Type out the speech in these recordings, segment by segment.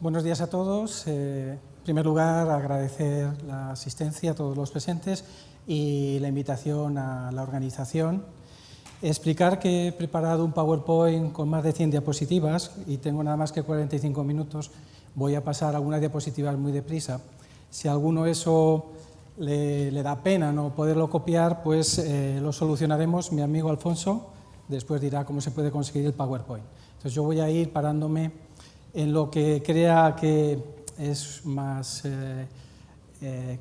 Buenos días a todos. En primer lugar, agradecer la asistencia a todos los presentes y la invitación a la organización. Explicar que he preparado un PowerPoint con más de 100 diapositivas y tengo nada más que 45 minutos. Voy a pasar algunas diapositivas muy deprisa. Si a alguno eso le da pena no poderlo copiar, pues lo solucionaremos. Mi amigo Alfonso después dirá cómo se puede conseguir el PowerPoint. Entonces yo voy a ir parándome en lo que crea que es más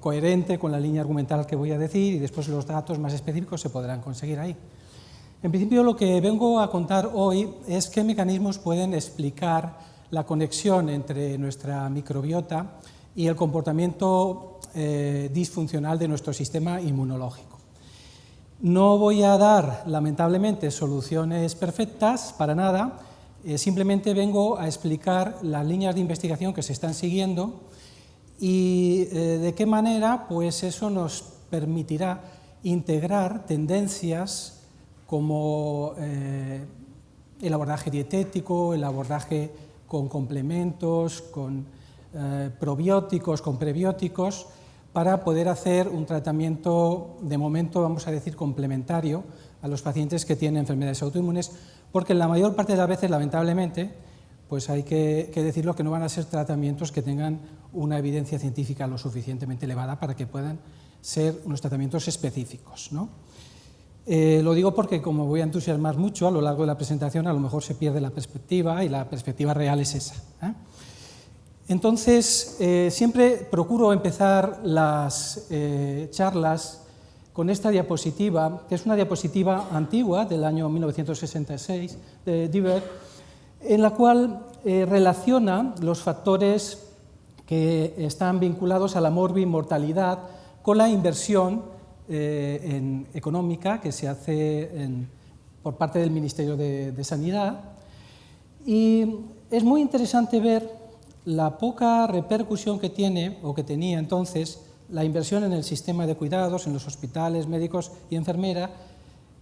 coherente con la línea argumental que voy a decir, y después los datos más específicos se podrán conseguir ahí. En principio, lo que vengo a contar hoy es qué mecanismos pueden explicar la conexión entre nuestra microbiota y el comportamiento disfuncional de nuestro sistema inmunológico. No voy a dar, lamentablemente, soluciones perfectas, para nada. Simplemente vengo a explicar las líneas de investigación que se están siguiendo y de qué manera pues eso nos permitirá integrar tendencias como el abordaje dietético, el abordaje con complementos, con probióticos, con prebióticos, para poder hacer un tratamiento, de momento vamos a decir complementario, a los pacientes que tienen enfermedades autoinmunes, porque la mayor parte de las veces, lamentablemente, pues hay que decirlo, que no van a ser tratamientos que tengan una evidencia científica lo suficientemente elevada para que puedan ser unos tratamientos específicos, ¿no? Lo digo porque, como voy a entusiasmar mucho a lo largo de la presentación, a lo mejor se pierde la perspectiva, y la perspectiva real es esa, ¿eh? Entonces, siempre procuro empezar las charlas con esta diapositiva, que es una diapositiva antigua, del año 1966, de Diver, en la cual relaciona los factores que están vinculados a la morbimortalidad con la inversión económica que se hace por parte del Ministerio de Sanidad. Y es muy interesante ver la poca repercusión que tiene, o que tenía entonces, la inversión en el sistema de cuidados, en los hospitales, médicos y enfermeras,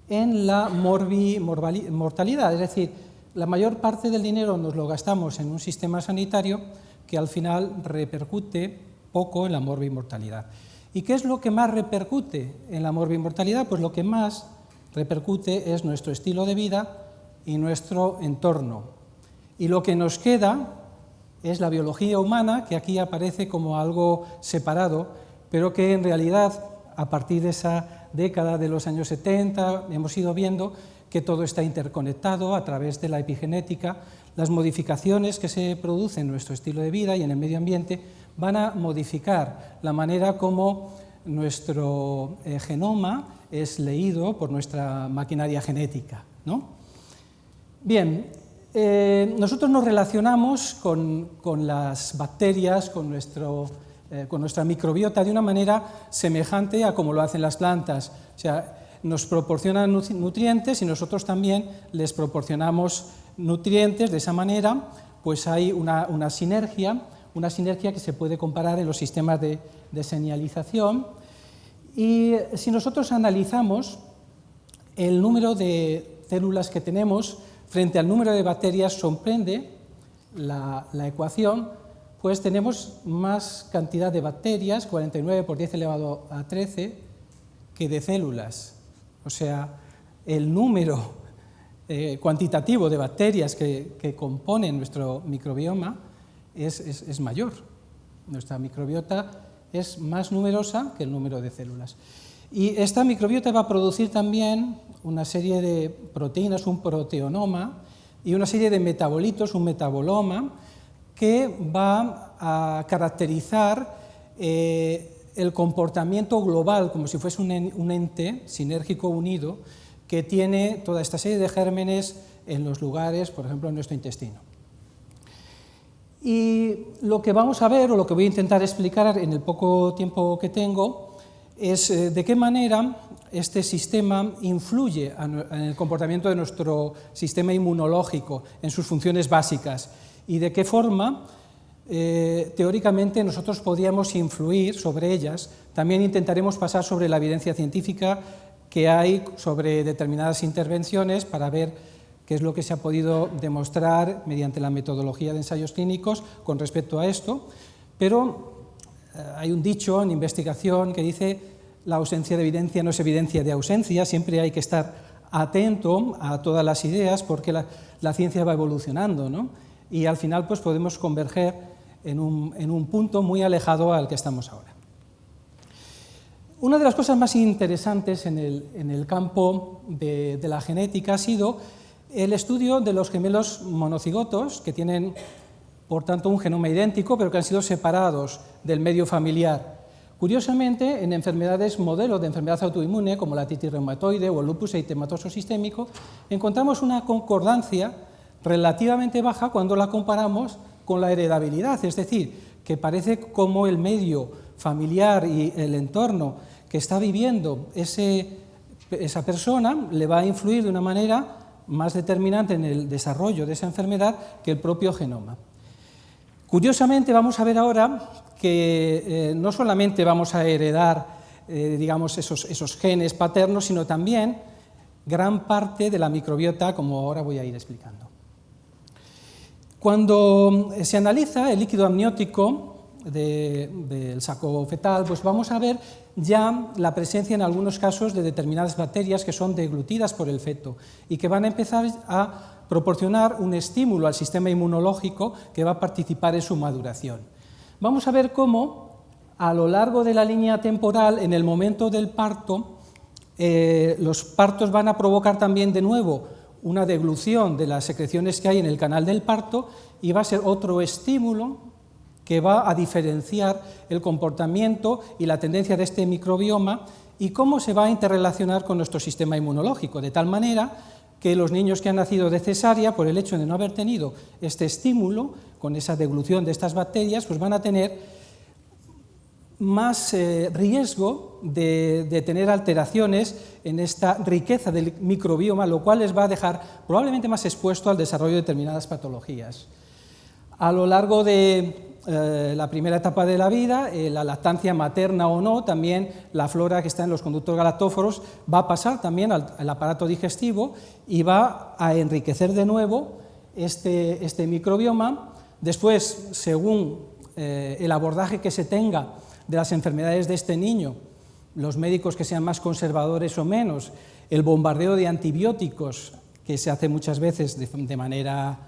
en la morbimortalidad. Es decir, la mayor parte del dinero nos lo gastamos en un sistema sanitario que al final repercute poco en la morbimortalidad. ¿Y qué es lo que más repercute en la morbimortalidad? Pues lo que más repercute es nuestro estilo de vida y nuestro entorno. Y lo que nos queda es la biología humana, que aquí aparece como algo separado, pero que en realidad, a partir de esa década de los años 70, hemos ido viendo que todo está interconectado a través de la epigenética. Las modificaciones que se producen en nuestro estilo de vida y en el medio ambiente van a modificar la manera como nuestro genoma es leído por nuestra maquinaria genética, ¿no? Bien, nosotros nos relacionamos con las bacterias, con nuestra microbiota de una manera semejante a como lo hacen las plantas. O sea, nos proporcionan nutrientes y nosotros también les proporcionamos nutrientes. De esa manera, pues hay una sinergia que se puede comparar en los sistemas de señalización. Y si nosotros analizamos el número de células que tenemos frente al número de bacterias, sorprende la ecuación, pues tenemos más cantidad de bacterias, 49 por 10 elevado a 13, que de células. O sea, el número cuantitativo de bacterias que componen nuestro microbioma es mayor. Nuestra microbiota es más numerosa que el número de células. Y esta microbiota va a producir también una serie de proteínas, un proteonoma, y una serie de metabolitos, un metaboloma, que va a caracterizar el comportamiento global, como si fuese un ente sinérgico unido, que tiene toda esta serie de gérmenes en los lugares, por ejemplo, en nuestro intestino. Y lo que vamos a ver, o lo que voy a intentar explicar en el poco tiempo que tengo, es de qué manera este sistema influye en el comportamiento de nuestro sistema inmunológico, en sus funciones básicas, y de qué forma, teóricamente, nosotros podríamos influir sobre ellas. También intentaremos pasar sobre la evidencia científica que hay sobre determinadas intervenciones para ver qué es lo que se ha podido demostrar mediante la metodología de ensayos clínicos con respecto a esto, pero hay un dicho en investigación que dice: la ausencia de evidencia no es evidencia de ausencia. Siempre hay que estar atento a todas las ideas porque la ciencia va evolucionando, ¿no? Y al final pues podemos converger en un punto muy alejado al que estamos ahora. Una de las cosas más interesantes en el campo de la genética ha sido el estudio de los gemelos monocigotos, que tienen, por tanto, un genoma idéntico, pero que han sido separados del medio familiar. Curiosamente, en enfermedades modelo de enfermedad autoinmune, como la artritis reumatoide o el lupus eritematoso sistémico, encontramos una concordancia relativamente baja cuando la comparamos con la heredabilidad, es decir, que parece como el medio familiar y el entorno que está viviendo esa persona le va a influir de una manera más determinante en el desarrollo de esa enfermedad que el propio genoma. Curiosamente, vamos a ver ahora que no solamente vamos a heredar digamos, esos genes paternos, sino también gran parte de la microbiota, como ahora voy a ir explicando. Cuando se analiza el líquido amniótico del saco fetal, pues vamos a ver ya la presencia en algunos casos de determinadas bacterias que son deglutidas por el feto y que van a empezar a proporcionar un estímulo al sistema inmunológico que va a participar en su maduración. Vamos a ver cómo a lo largo de la línea temporal, en el momento del parto, los partos van a provocar también de nuevo una deglución de las secreciones que hay en el canal del parto y va a ser otro estímulo que va a diferenciar el comportamiento y la tendencia de este microbioma y cómo se va a interrelacionar con nuestro sistema inmunológico, de tal manera que los niños que han nacido de cesárea, por el hecho de no haber tenido este estímulo, con esa deglución de estas bacterias, pues van a tener más riesgo de tener alteraciones en esta riqueza del microbioma, lo cual les va a dejar probablemente más expuesto al desarrollo de determinadas patologías. A lo largo de la primera etapa de la vida, la lactancia materna o no, también la flora que está en los conductos galactóforos va a pasar también al aparato digestivo y va a enriquecer de nuevo este microbioma. Después, según el abordaje que se tenga de las enfermedades de este niño, los médicos que sean más conservadores o menos, el bombardeo de antibióticos que se hace muchas veces de manera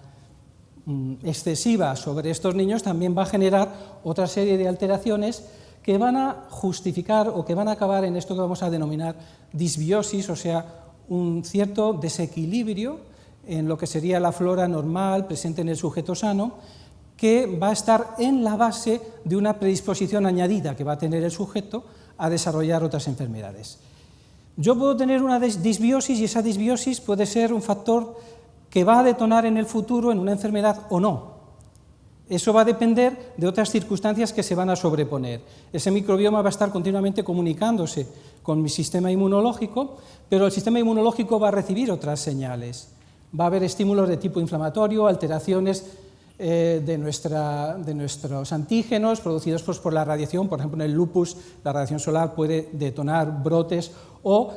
excesiva sobre estos niños también va a generar otra serie de alteraciones que van a justificar o que van a acabar en esto que vamos a denominar disbiosis, o sea, un cierto desequilibrio en lo que sería la flora normal presente en el sujeto sano, que va a estar en la base de una predisposición añadida que va a tener el sujeto a desarrollar otras enfermedades. Yo puedo tener una disbiosis y esa disbiosis puede ser un factor que va a detonar en el futuro en una enfermedad o no. Eso va a depender de otras circunstancias que se van a sobreponer. Ese microbioma va a estar continuamente comunicándose con mi sistema inmunológico, pero el sistema inmunológico va a recibir otras señales. Va a haber estímulos de tipo inflamatorio, alteraciones de nuestros antígenos producidos pues, por la radiación. Por ejemplo, en el lupus la radiación solar puede detonar brotes o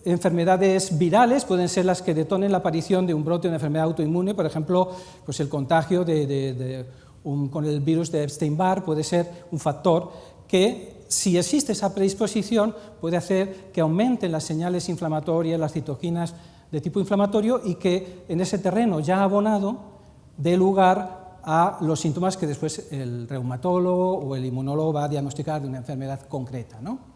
enfermedades virales pueden ser las que detonen la aparición de un brote de una enfermedad autoinmune. Por ejemplo, pues el contagio con el virus de Epstein-Barr puede ser un factor que, si existe esa predisposición, puede hacer que aumenten las señales inflamatorias, las citoquinas de tipo inflamatorio y que en ese terreno ya abonado dé lugar a los síntomas que después el reumatólogo o el inmunólogo va a diagnosticar de una enfermedad concreta, ¿no?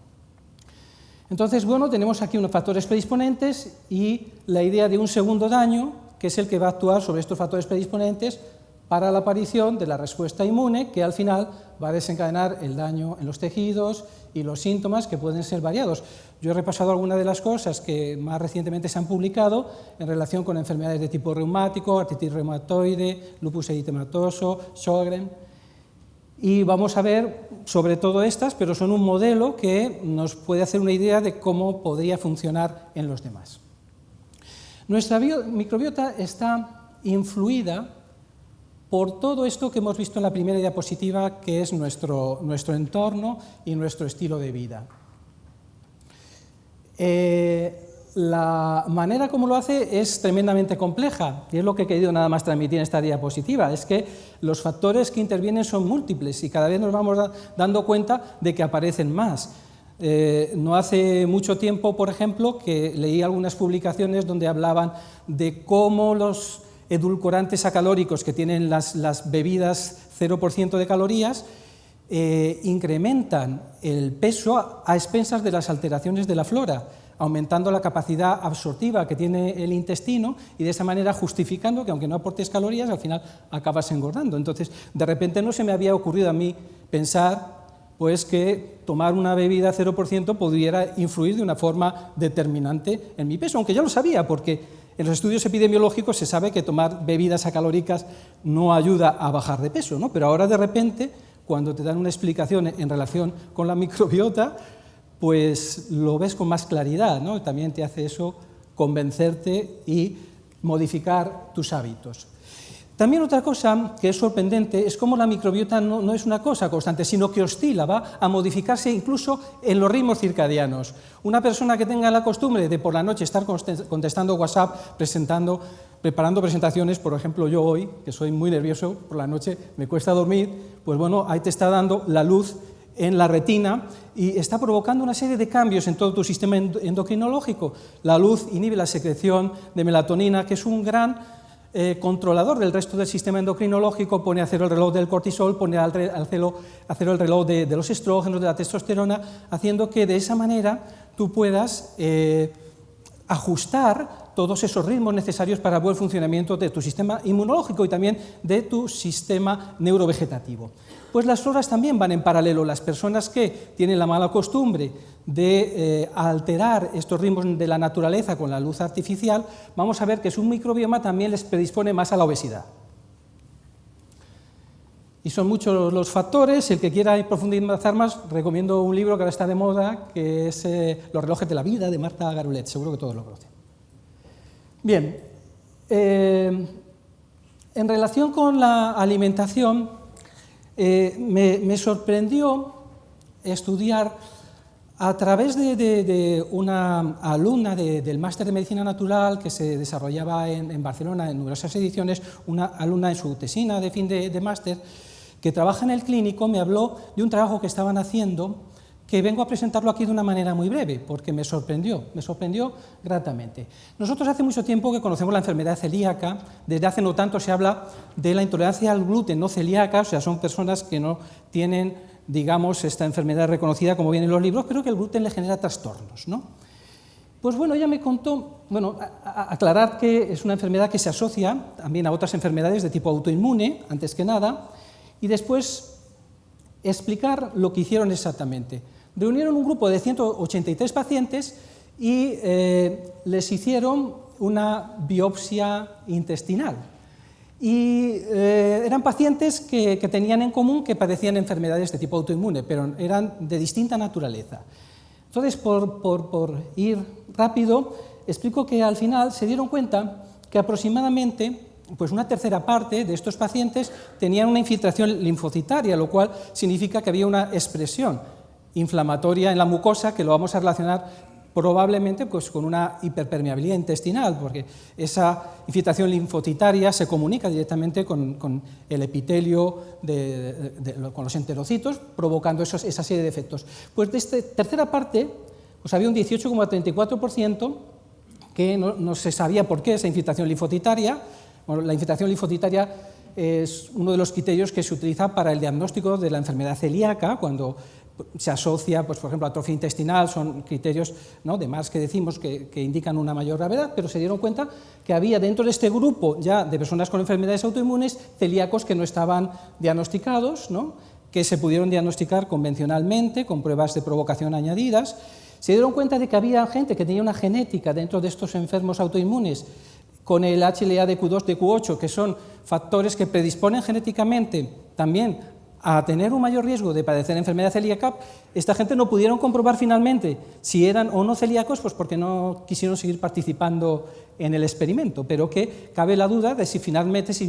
Entonces, bueno, tenemos aquí unos factores predisponentes y la idea de un segundo daño, que es el que va a actuar sobre estos factores predisponentes para la aparición de la respuesta inmune, que al final va a desencadenar el daño en los tejidos y los síntomas que pueden ser variados. Yo he repasado algunas de las cosas que más recientemente se han publicado en relación con enfermedades de tipo reumático, artritis reumatoide, lupus eritematoso, Sjögren, y vamos a ver sobre todo estas, pero son un modelo que nos puede hacer una idea de cómo podría funcionar en los demás. Nuestra microbiota está influida por todo esto que hemos visto en la primera diapositiva, que es nuestro entorno y nuestro estilo de vida. la manera como lo hace es tremendamente compleja, y es lo que he querido nada más transmitir en esta diapositiva, es que los factores que intervienen son múltiples y cada vez nos vamos dando cuenta de que aparecen más. No hace mucho tiempo, por ejemplo, que leí algunas publicaciones donde hablaban de cómo los edulcorantes acalóricos que tienen las bebidas 0% de calorías incrementan el peso a expensas de las alteraciones de la flora, aumentando la capacidad absortiva que tiene el intestino y de esa manera justificando que aunque no aportes calorías, al final acabas engordando. Entonces, de repente no se me había ocurrido a mí pensar pues que tomar una bebida 0% pudiera influir de una forma determinante en mi peso, aunque ya lo sabía, porque en los estudios epidemiológicos se sabe que tomar bebidas acalóricas no ayuda a bajar de peso, ¿no? Pero ahora de repente, cuando te dan una explicación en relación con la microbiota, pues lo ves con más claridad, ¿no? También te hace eso convencerte y modificar tus hábitos. También otra cosa que es sorprendente es cómo la microbiota no es una cosa constante, sino que oscila, va a modificarse incluso en los ritmos circadianos. Una persona que tenga la costumbre de por la noche estar contestando WhatsApp, preparando presentaciones, por ejemplo yo hoy, que soy muy nervioso por la noche, me cuesta dormir, pues bueno, ahí te está dando la luz en la retina y está provocando una serie de cambios en todo tu sistema endocrinológico. La luz inhibe la secreción de melatonina, que es un gran controlador del resto del sistema endocrinológico, pone a cero el reloj del cortisol, pone a cero el reloj de los estrógenos, de la testosterona, haciendo que de esa manera tú puedas ajustar todos esos ritmos necesarios para el buen funcionamiento de tu sistema inmunológico y también de tu sistema neurovegetativo. Pues las floras también van en paralelo. Las personas que tienen la mala costumbre de alterar estos ritmos de la naturaleza con la luz artificial, vamos a ver que su microbioma también les predispone más a la obesidad. Y son muchos los factores. El que quiera profundizar más, recomiendo un libro que ahora está de moda, que es Los relojes de la vida, de Marta Garulet. Seguro que todos lo conocen. Bien, en relación con la alimentación, me sorprendió estudiar a través de una alumna del máster de Medicina Natural que se desarrollaba en Barcelona en numerosas ediciones, una alumna en su tesina de fin de máster, que trabaja en el clínico, me habló de un trabajo que estaban haciendo, que vengo a presentarlo aquí de una manera muy breve, porque me sorprendió gratamente. Nosotros hace mucho tiempo que conocemos la enfermedad celíaca, desde hace no tanto se habla de la intolerancia al gluten no celíaca, o sea, son personas que no tienen, digamos, esta enfermedad reconocida como viene en los libros, pero que el gluten le genera trastornos, ¿no? Pues bueno, ella me contó, bueno, aclarar que es una enfermedad que se asocia también a otras enfermedades de tipo autoinmune, antes que nada, y después explicar lo que hicieron exactamente. Reunieron un grupo de 183 pacientes y les hicieron una biopsia intestinal. Y eran pacientes que tenían en común que padecían enfermedades de tipo autoinmune, pero eran de distinta naturaleza. Entonces, por ir rápido, explico que al final se dieron cuenta que aproximadamente pues una tercera parte de estos pacientes tenían una infiltración linfocitaria, lo cual significa que había una expresión inflamatoria en la mucosa que lo vamos a relacionar probablemente pues, con una hiperpermeabilidad intestinal, porque esa infiltración linfocitaria se comunica directamente con el epitelio, con los enterocitos, provocando esa serie de efectos. Pues de esta tercera parte pues había un 18,34% que no se sabía por qué esa infiltración linfocitaria. Bueno, la infiltración linfocitaria es uno de los criterios que se utiliza para el diagnóstico de la enfermedad celíaca, cuando se asocia, pues, por ejemplo, a atrofia intestinal, son criterios, ¿no?, de más que decimos que indican una mayor gravedad, pero se dieron cuenta que había dentro de este grupo ya de personas con enfermedades autoinmunes celíacos que no estaban diagnosticados, ¿no?, que se pudieron diagnosticar convencionalmente, con pruebas de provocación añadidas. Se dieron cuenta de que había gente que tenía una genética dentro de estos enfermos autoinmunes con el HLA-DQ2, DQ8, que son factores que predisponen genéticamente también a tener un mayor riesgo de padecer enfermedad celíaca. Esta gente no pudieron comprobar finalmente si eran o no celíacos, pues porque no quisieron seguir participando en el experimento, pero que cabe la duda de si finalmente si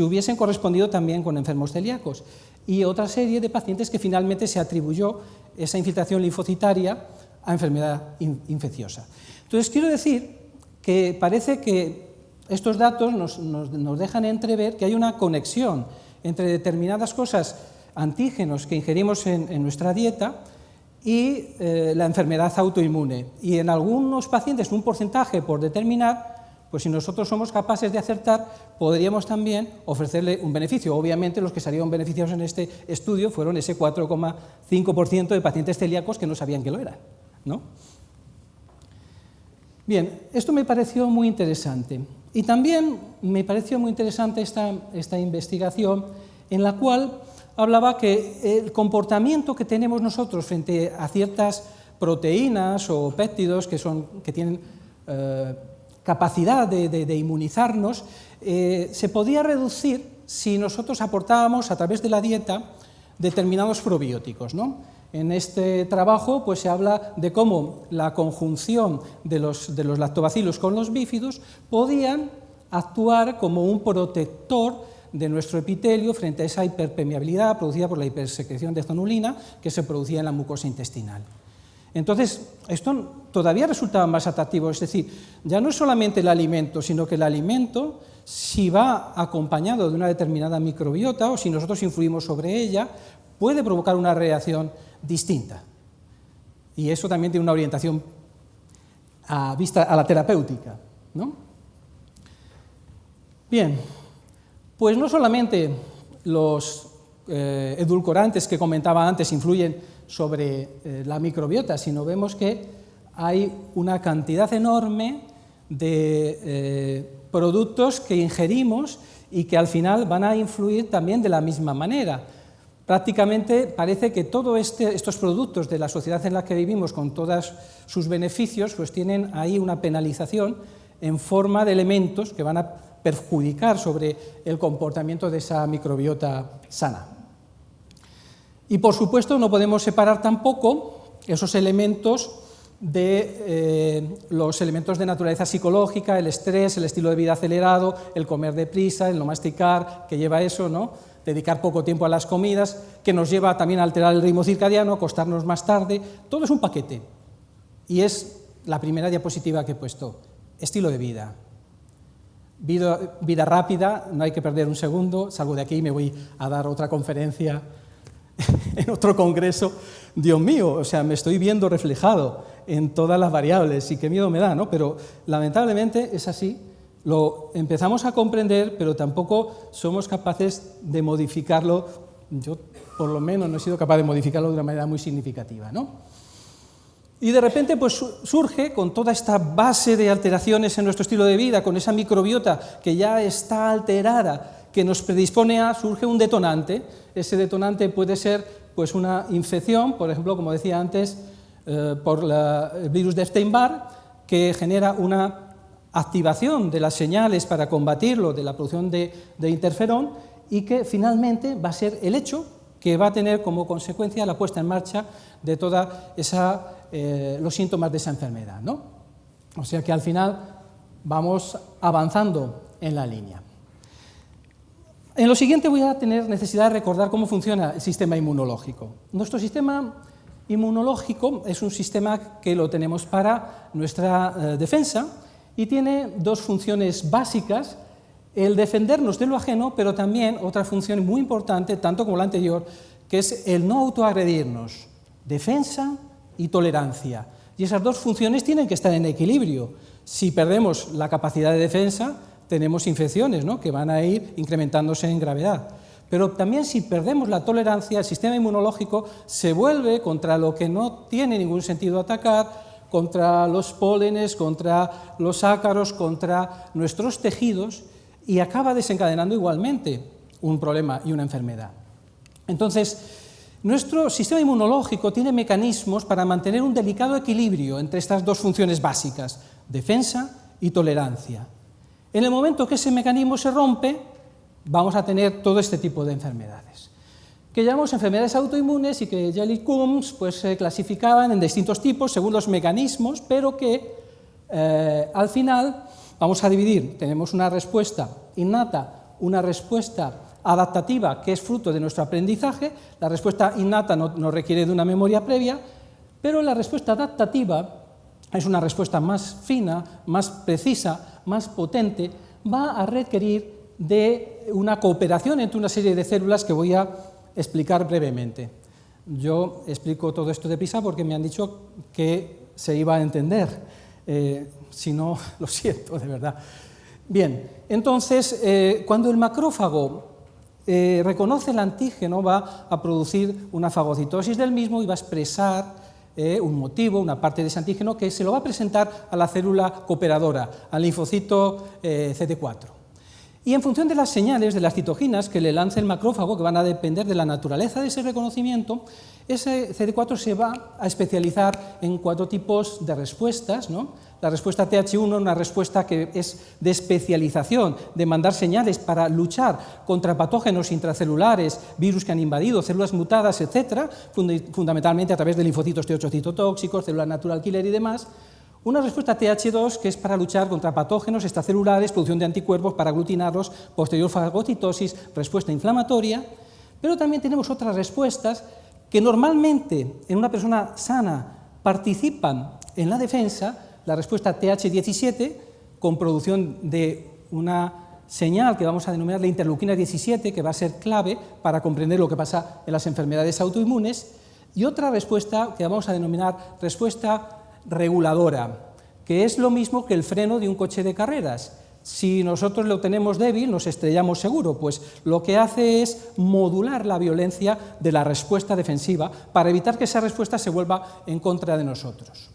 hubiesen correspondido también con enfermos celíacos. Y otra serie de pacientes que finalmente se atribuyó esa infiltración linfocitaria a enfermedad infecciosa. Entonces, quiero decir que parece que estos datos nos dejan entrever que hay una conexión entre determinadas cosas, antígenos que ingerimos en nuestra dieta, y la enfermedad autoinmune. Y en algunos pacientes, un porcentaje por determinar, pues si nosotros somos capaces de acertar, podríamos también ofrecerle un beneficio. Obviamente, los que salieron beneficiados en este estudio fueron ese 4,5% de pacientes celíacos que no sabían que lo eran, ¿no? Bien, esto me pareció muy interesante. Y también me pareció muy interesante esta investigación en la cual hablaba que el comportamiento que tenemos nosotros frente a ciertas proteínas o péptidos que tienen capacidad de inmunizarnos, se podía reducir si nosotros aportábamos a través de la dieta determinados probióticos, ¿no? En este trabajo pues, se habla de cómo la conjunción de los lactobacilos con los bífidos podían actuar como un protector de nuestro epitelio frente a esa hiperpermeabilidad producida por la hipersecreción de zonulina que se producía en la mucosa intestinal. Entonces, esto todavía resultaba más atractivo, es decir, ya no es solamente el alimento, sino que el alimento, si va acompañado de una determinada microbiota o si nosotros influimos sobre ella, puede provocar una reacción distinta. Y eso también tiene una orientación a la terapéutica, ¿no? Bien, pues no solamente los edulcorantes que comentaba antes influyen sobre la microbiota, sino vemos que hay una cantidad enorme de productos que ingerimos y que al final van a influir también de la misma manera. Prácticamente parece que todos estos productos de la sociedad en la que vivimos, con todos sus beneficios, pues tienen ahí una penalización en forma de elementos que van a perjudicar sobre el comportamiento de esa microbiota sana. Y por supuesto no podemos separar tampoco esos elementos de los elementos de naturaleza psicológica, el estrés, el estilo de vida acelerado, el comer deprisa, el no masticar, que lleva eso, ¿no? Dedicar poco tiempo a las comidas, que nos lleva también a alterar el ritmo circadiano, acostarnos más tarde, todo es un paquete. Y es la primera diapositiva que he puesto, estilo de vida. Vida rápida, no hay que perder un segundo, salgo de aquí y me voy a dar otra conferencia en otro congreso. Dios mío, o sea, me estoy viendo reflejado en todas las variables y qué miedo me da, ¿no? Pero lamentablemente es así. Lo empezamos a comprender, pero tampoco somos capaces de modificarlo. Yo, por lo menos, no he sido capaz de modificarlo de una manera muy significativa, ¿no? Y de repente pues, surge, con toda esta base de alteraciones en nuestro estilo de vida, con esa microbiota que ya está alterada, que nos predispone surge un detonante. Ese detonante puede ser pues, una infección, por ejemplo, como decía antes, por el virus de Epstein-Barr, que genera una activación de las señales para combatirlo, de la producción de interferón, y que finalmente va a ser el hecho que va a tener como consecuencia la puesta en marcha de todos los síntomas de esa enfermedad, ¿no? O sea que al final vamos avanzando en la línea. En lo siguiente voy a tener necesidad de recordar cómo funciona el sistema inmunológico. Nuestro sistema inmunológico es un sistema que lo tenemos para nuestra defensa, y tiene dos funciones básicas, el defendernos de lo ajeno, pero también otra función muy importante, tanto como la anterior, que es el no autoagredirnos, defensa y tolerancia. Y esas dos funciones tienen que estar en equilibrio. Si perdemos la capacidad de defensa, tenemos infecciones, ¿no?, que van a ir incrementándose en gravedad. Pero también si perdemos la tolerancia, el sistema inmunológico se vuelve contra lo que no tiene ningún sentido atacar, contra los pólenes, contra los ácaros, contra nuestros tejidos, y acaba desencadenando igualmente un problema y una enfermedad. Entonces, nuestro sistema inmunológico tiene mecanismos para mantener un delicado equilibrio entre estas dos funciones básicas, defensa y tolerancia. En el momento que ese mecanismo se rompe, vamos a tener todo este tipo de enfermedades, que llamamos enfermedades autoinmunes y que Jelly-Combs pues, se clasificaban en distintos tipos según los mecanismos, pero que al final vamos a dividir. Tenemos una respuesta innata, una respuesta adaptativa, que es fruto de nuestro aprendizaje. La respuesta innata no requiere de una memoria previa, pero la respuesta adaptativa es una respuesta más fina, más precisa, más potente, va a requerir de una cooperación entre una serie de células que voy a explicar brevemente. Yo explico todo esto deprisa porque me han dicho que se iba a entender, si no, lo siento, de verdad. Bien, entonces, cuando el macrófago reconoce el antígeno, va a producir una fagocitosis del mismo y va a expresar un motivo, una parte de ese antígeno, que se lo va a presentar a la célula cooperadora, al linfocito CD4. Y en función de las señales, de las citoquinas que le lance el macrófago, que van a depender de la naturaleza de ese reconocimiento, ese CD4 se va a especializar en 4 tipos de respuestas, ¿no? La respuesta TH1, una respuesta que es de especialización, de mandar señales para luchar contra patógenos intracelulares, virus que han invadido, células mutadas, etc., fundamentalmente a través de linfocitos T8 citotóxicos, célula natural killer y demás. Una respuesta TH2, que es para luchar contra patógenos extracelulares, producción de anticuerpos para aglutinarlos, posterior fagocitosis, respuesta inflamatoria. Pero también tenemos otras respuestas que normalmente en una persona sana participan en la defensa, la respuesta TH17, con producción de una señal que vamos a denominar la interleuquina 17, que va a ser clave para comprender lo que pasa en las enfermedades autoinmunes, y otra respuesta que vamos a denominar respuesta reguladora, que es lo mismo que el freno de un coche de carreras. Si nosotros lo tenemos débil, nos estrellamos seguro, pues lo que hace es modular la violencia de la respuesta defensiva para evitar que esa respuesta se vuelva en contra de nosotros.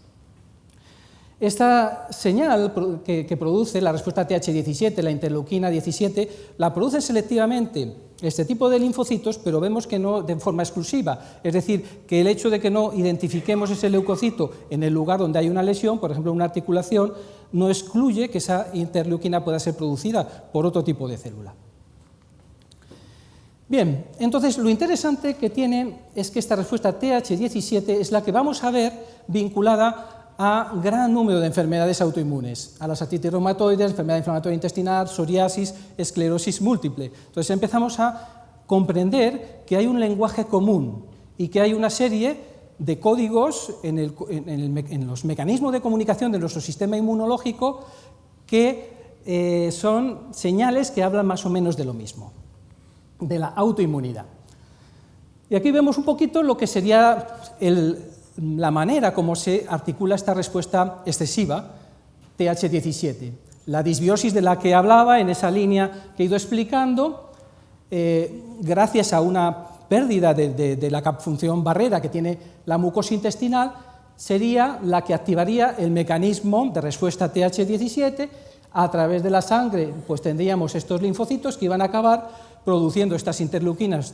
Esta señal que produce la respuesta TH17, la interleuquina 17, la produce selectivamente este tipo de linfocitos, pero vemos que no de forma exclusiva, es decir, que el hecho de que no identifiquemos ese leucocito en el lugar donde hay una lesión, por ejemplo una articulación, no excluye que esa interleuquina pueda ser producida por otro tipo de célula. Bien, entonces lo interesante que tiene es que esta respuesta TH17 es la que vamos a ver vinculada a gran número de enfermedades autoinmunes, a las artritis reumatoides, enfermedad inflamatoria intestinal, psoriasis, esclerosis múltiple. Entonces empezamos a comprender que hay un lenguaje común y que hay una serie de códigos en los mecanismos de comunicación de nuestro sistema inmunológico que son señales que hablan más o menos de lo mismo, de la autoinmunidad. Y aquí vemos un poquito lo que sería la manera como se articula esta respuesta excesiva, TH17. La disbiosis de la que hablaba en esa línea que he ido explicando, gracias a una pérdida de la función barrera que tiene la mucosa intestinal, sería la que activaría el mecanismo de respuesta TH17. A través de la sangre pues tendríamos estos linfocitos que iban a acabar produciendo estas interleuquinas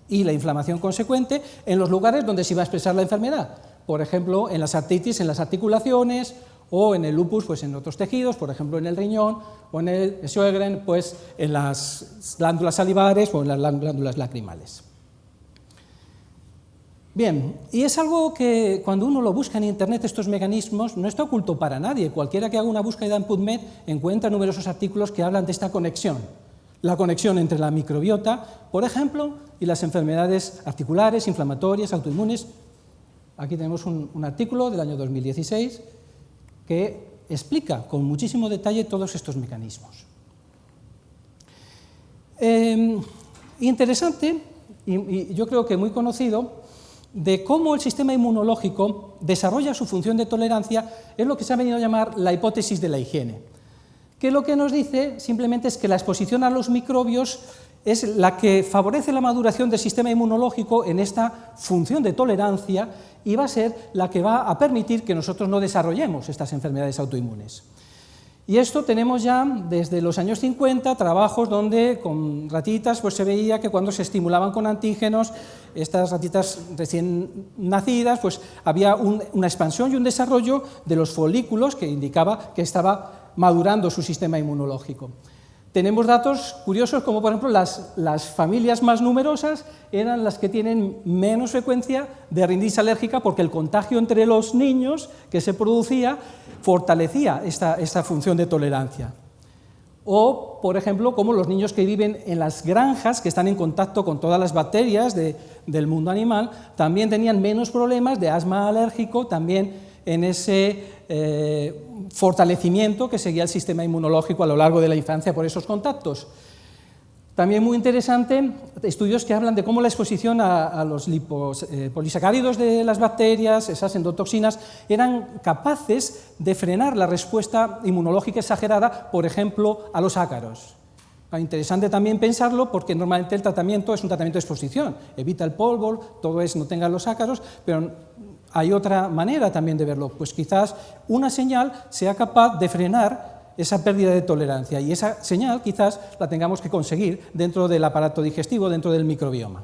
y la inflamación consecuente en los lugares donde se iba a expresar la enfermedad, por ejemplo, en las artritis, en las articulaciones, o en el lupus, pues en otros tejidos, por ejemplo, en el riñón, o en el Sjögren, pues en las glándulas salivares o en las glándulas lacrimales. Bien, y es algo que cuando uno lo busca en Internet, estos mecanismos, no está oculto para nadie. Cualquiera que haga una búsqueda en PubMed encuentra numerosos artículos que hablan de esta conexión. La conexión entre la microbiota, por ejemplo, y las enfermedades articulares, inflamatorias, autoinmunes. Aquí tenemos un artículo del año 2016 que explica con muchísimo detalle todos estos mecanismos. Interesante, y yo creo que muy conocido, de cómo el sistema inmunológico desarrolla su función de tolerancia, es lo que se ha venido a llamar la hipótesis de la higiene, que lo que nos dice simplemente es que la exposición a los microbios es la que favorece la maduración del sistema inmunológico en esta función de tolerancia y va a ser la que va a permitir que nosotros no desarrollemos estas enfermedades autoinmunes. Y esto tenemos ya desde los años 50 trabajos donde con ratitas pues se veía que cuando se estimulaban con antígenos, estas ratitas recién nacidas, pues había una expansión y un desarrollo de los folículos que indicaba que estaba madurando su sistema inmunológico. Tenemos datos curiosos como, por ejemplo, las familias más numerosas eran las que tienen menos frecuencia de rinitis alérgica porque el contagio entre los niños que se producía fortalecía esta función de tolerancia. O, por ejemplo, como los niños que viven en las granjas, que están en contacto con todas las bacterias del mundo animal, también tenían menos problemas de asma alérgico, también en ese fortalecimiento que seguía el sistema inmunológico a lo largo de la infancia por esos contactos. También muy interesante, estudios que hablan de cómo la exposición a los polisacáridos de las bacterias, esas endotoxinas, eran capaces de frenar la respuesta inmunológica exagerada, por ejemplo, a los ácaros. Interesante también pensarlo porque normalmente el tratamiento es un tratamiento de exposición, evita el polvo, todo es no tenga los ácaros, pero hay otra manera también de verlo, pues quizás una señal sea capaz de frenar esa pérdida de tolerancia, y esa señal quizás la tengamos que conseguir dentro del aparato digestivo, dentro del microbioma.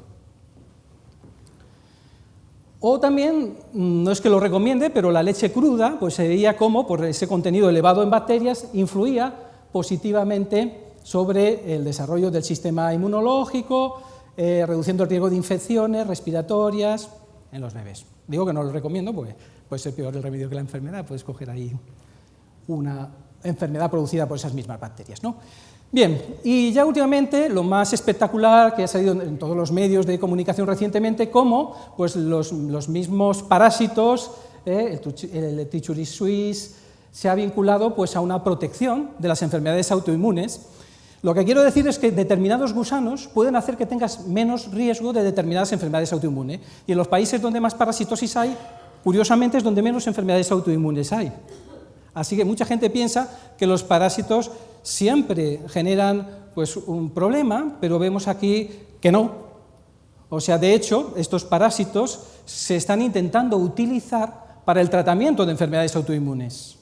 O también, no es que lo recomiende, pero la leche cruda, pues se veía cómo, por ese contenido elevado en bacterias, influía positivamente sobre el desarrollo del sistema inmunológico, reduciendo el riesgo de infecciones respiratorias en los bebés. Digo que no lo recomiendo porque puede ser peor el remedio que la enfermedad, puedes coger ahí una enfermedad producida por esas mismas bacterias, ¿no? Bien, y ya últimamente lo más espectacular que ha salido en todos los medios de comunicación recientemente, como pues, los mismos parásitos, el Trichuris suis, se ha vinculado pues, a una protección de las enfermedades autoinmunes. Lo que quiero decir es que determinados gusanos pueden hacer que tengas menos riesgo de determinadas enfermedades autoinmunes, y en los países donde más parasitosis hay, curiosamente es donde menos enfermedades autoinmunes hay. Así que mucha gente piensa que los parásitos siempre generan pues, un problema, pero vemos aquí que no. O sea, de hecho, estos parásitos se están intentando utilizar para el tratamiento de enfermedades autoinmunes.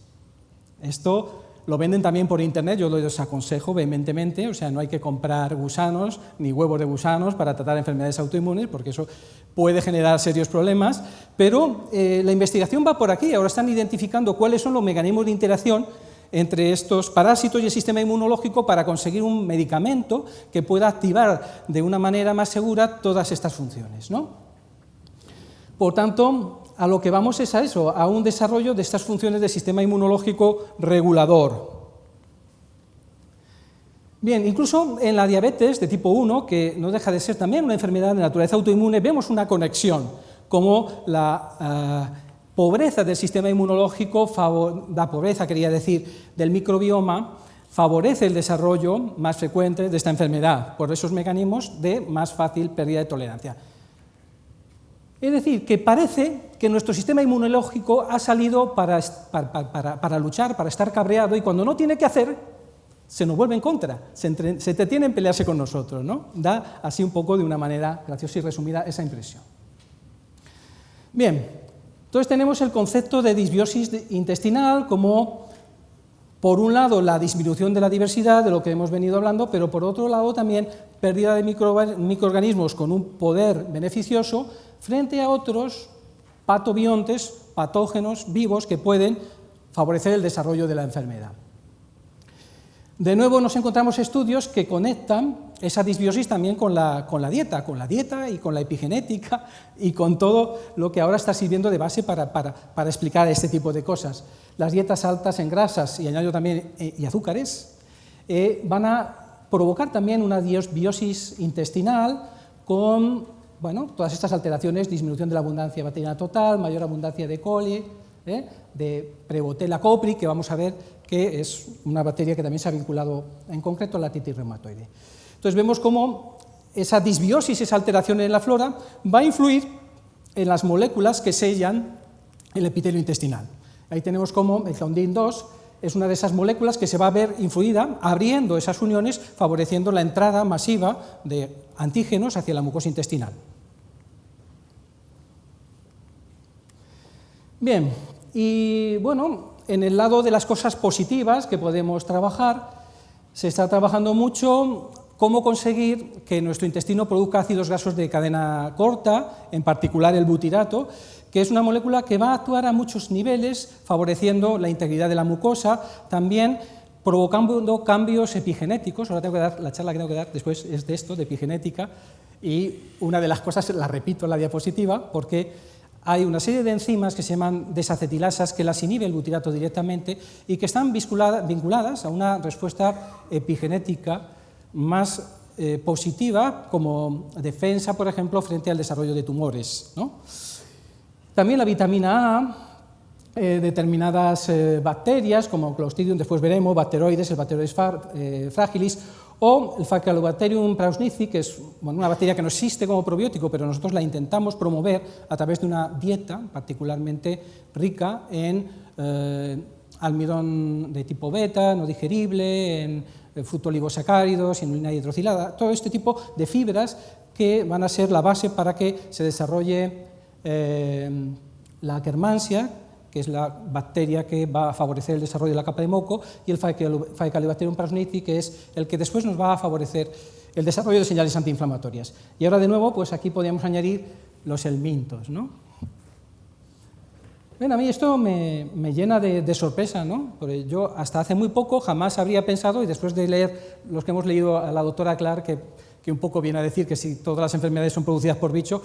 Esto lo venden también por internet, yo lo desaconsejo vehementemente, o sea, no hay que comprar gusanos ni huevos de gusanos para tratar enfermedades autoinmunes, porque eso puede generar serios problemas, pero la investigación va por aquí. Ahora están identificando cuáles son los mecanismos de interacción entre estos parásitos y el sistema inmunológico para conseguir un medicamento que pueda activar de una manera más segura todas estas funciones, ¿no? Por tanto, a lo que vamos es a eso, a un desarrollo de estas funciones del sistema inmunológico regulador. Bien, incluso en la diabetes de tipo 1, que no deja de ser también una enfermedad de naturaleza autoinmune, vemos una conexión, como la pobreza del sistema inmunológico, la pobreza, quería decir, del microbioma, favorece el desarrollo más frecuente de esta enfermedad, por esos mecanismos de más fácil pérdida de tolerancia. Es decir, que parece que nuestro sistema inmunológico ha salido para luchar, para estar cabreado, y cuando no tiene que hacer, se nos vuelve en contra, se entretiene en pelearse con nosotros, ¿no? Da así un poco de una manera graciosa y resumida esa impresión. Bien, entonces tenemos el concepto de disbiosis intestinal como, por un lado, la disminución de la diversidad, de lo que hemos venido hablando, pero por otro lado también pérdida de microorganismos con un poder beneficioso frente a otros patobiontes, patógenos vivos que pueden favorecer el desarrollo de la enfermedad. De nuevo nos encontramos estudios que conectan esa disbiosis también con la dieta y con la epigenética y con todo lo que ahora está sirviendo de base para explicar este tipo de cosas. Las dietas altas en grasas, y añado también y azúcares, van a provocar también una disbiosis intestinal con todas estas alteraciones, disminución de la abundancia bacteriana total, mayor abundancia de coli, de Prevotella copri, que vamos a ver que es una bacteria que también se ha vinculado en concreto a la artritis reumatoide. Entonces vemos cómo esa disbiosis, esa alteración en la flora, va a influir en las moléculas que sellan el epitelio intestinal. Ahí tenemos cómo el Claudin 2 es una de esas moléculas que se va a ver influida, abriendo esas uniones, favoreciendo la entrada masiva de antígenos hacia la mucosa intestinal. Bien, y bueno, en el lado de las cosas positivas que podemos trabajar, se está trabajando mucho cómo conseguir que nuestro intestino produzca ácidos grasos de cadena corta, en particular el butirato, que es una molécula que va a actuar a muchos niveles, favoreciendo la integridad de la mucosa, también provocando cambios epigenéticos. Ahora tengo que dar, la charla que tengo que dar después es de esto, de epigenética, y una de las cosas, la repito en la diapositiva, porque hay una serie de enzimas que se llaman desacetilasas que las inhibe el butirato directamente y que están vinculadas a una respuesta epigenética más positiva, como defensa, por ejemplo, frente al desarrollo de tumores, ¿no? También la vitamina A determinadas bacterias, como Clostridium, después veremos, Bacteroides, el Bacteroides fragilis, o el Faecalibacterium prausnitzii, que es una bacteria que no existe como probiótico, pero nosotros la intentamos promover a través de una dieta particularmente rica en almidón de tipo beta, no digerible, en fructoligosacáridos, inulina hidrocilada, todo este tipo de fibras que van a ser la base para que se desarrolle la Akkermansia, que es la bacteria que va a favorecer el desarrollo de la capa de moco, y el Faecalibacterium prausnitzii, que es el que después nos va a favorecer el desarrollo de señales antiinflamatorias. Y ahora de nuevo, pues aquí podríamos añadir los helmintos, ¿no? Bueno, a mí esto me llena de sorpresa, ¿no? Porque yo hasta hace muy poco jamás habría pensado, y después de leer los que hemos leído a la doctora Clark, que un poco viene a decir que si todas las enfermedades son producidas por bicho,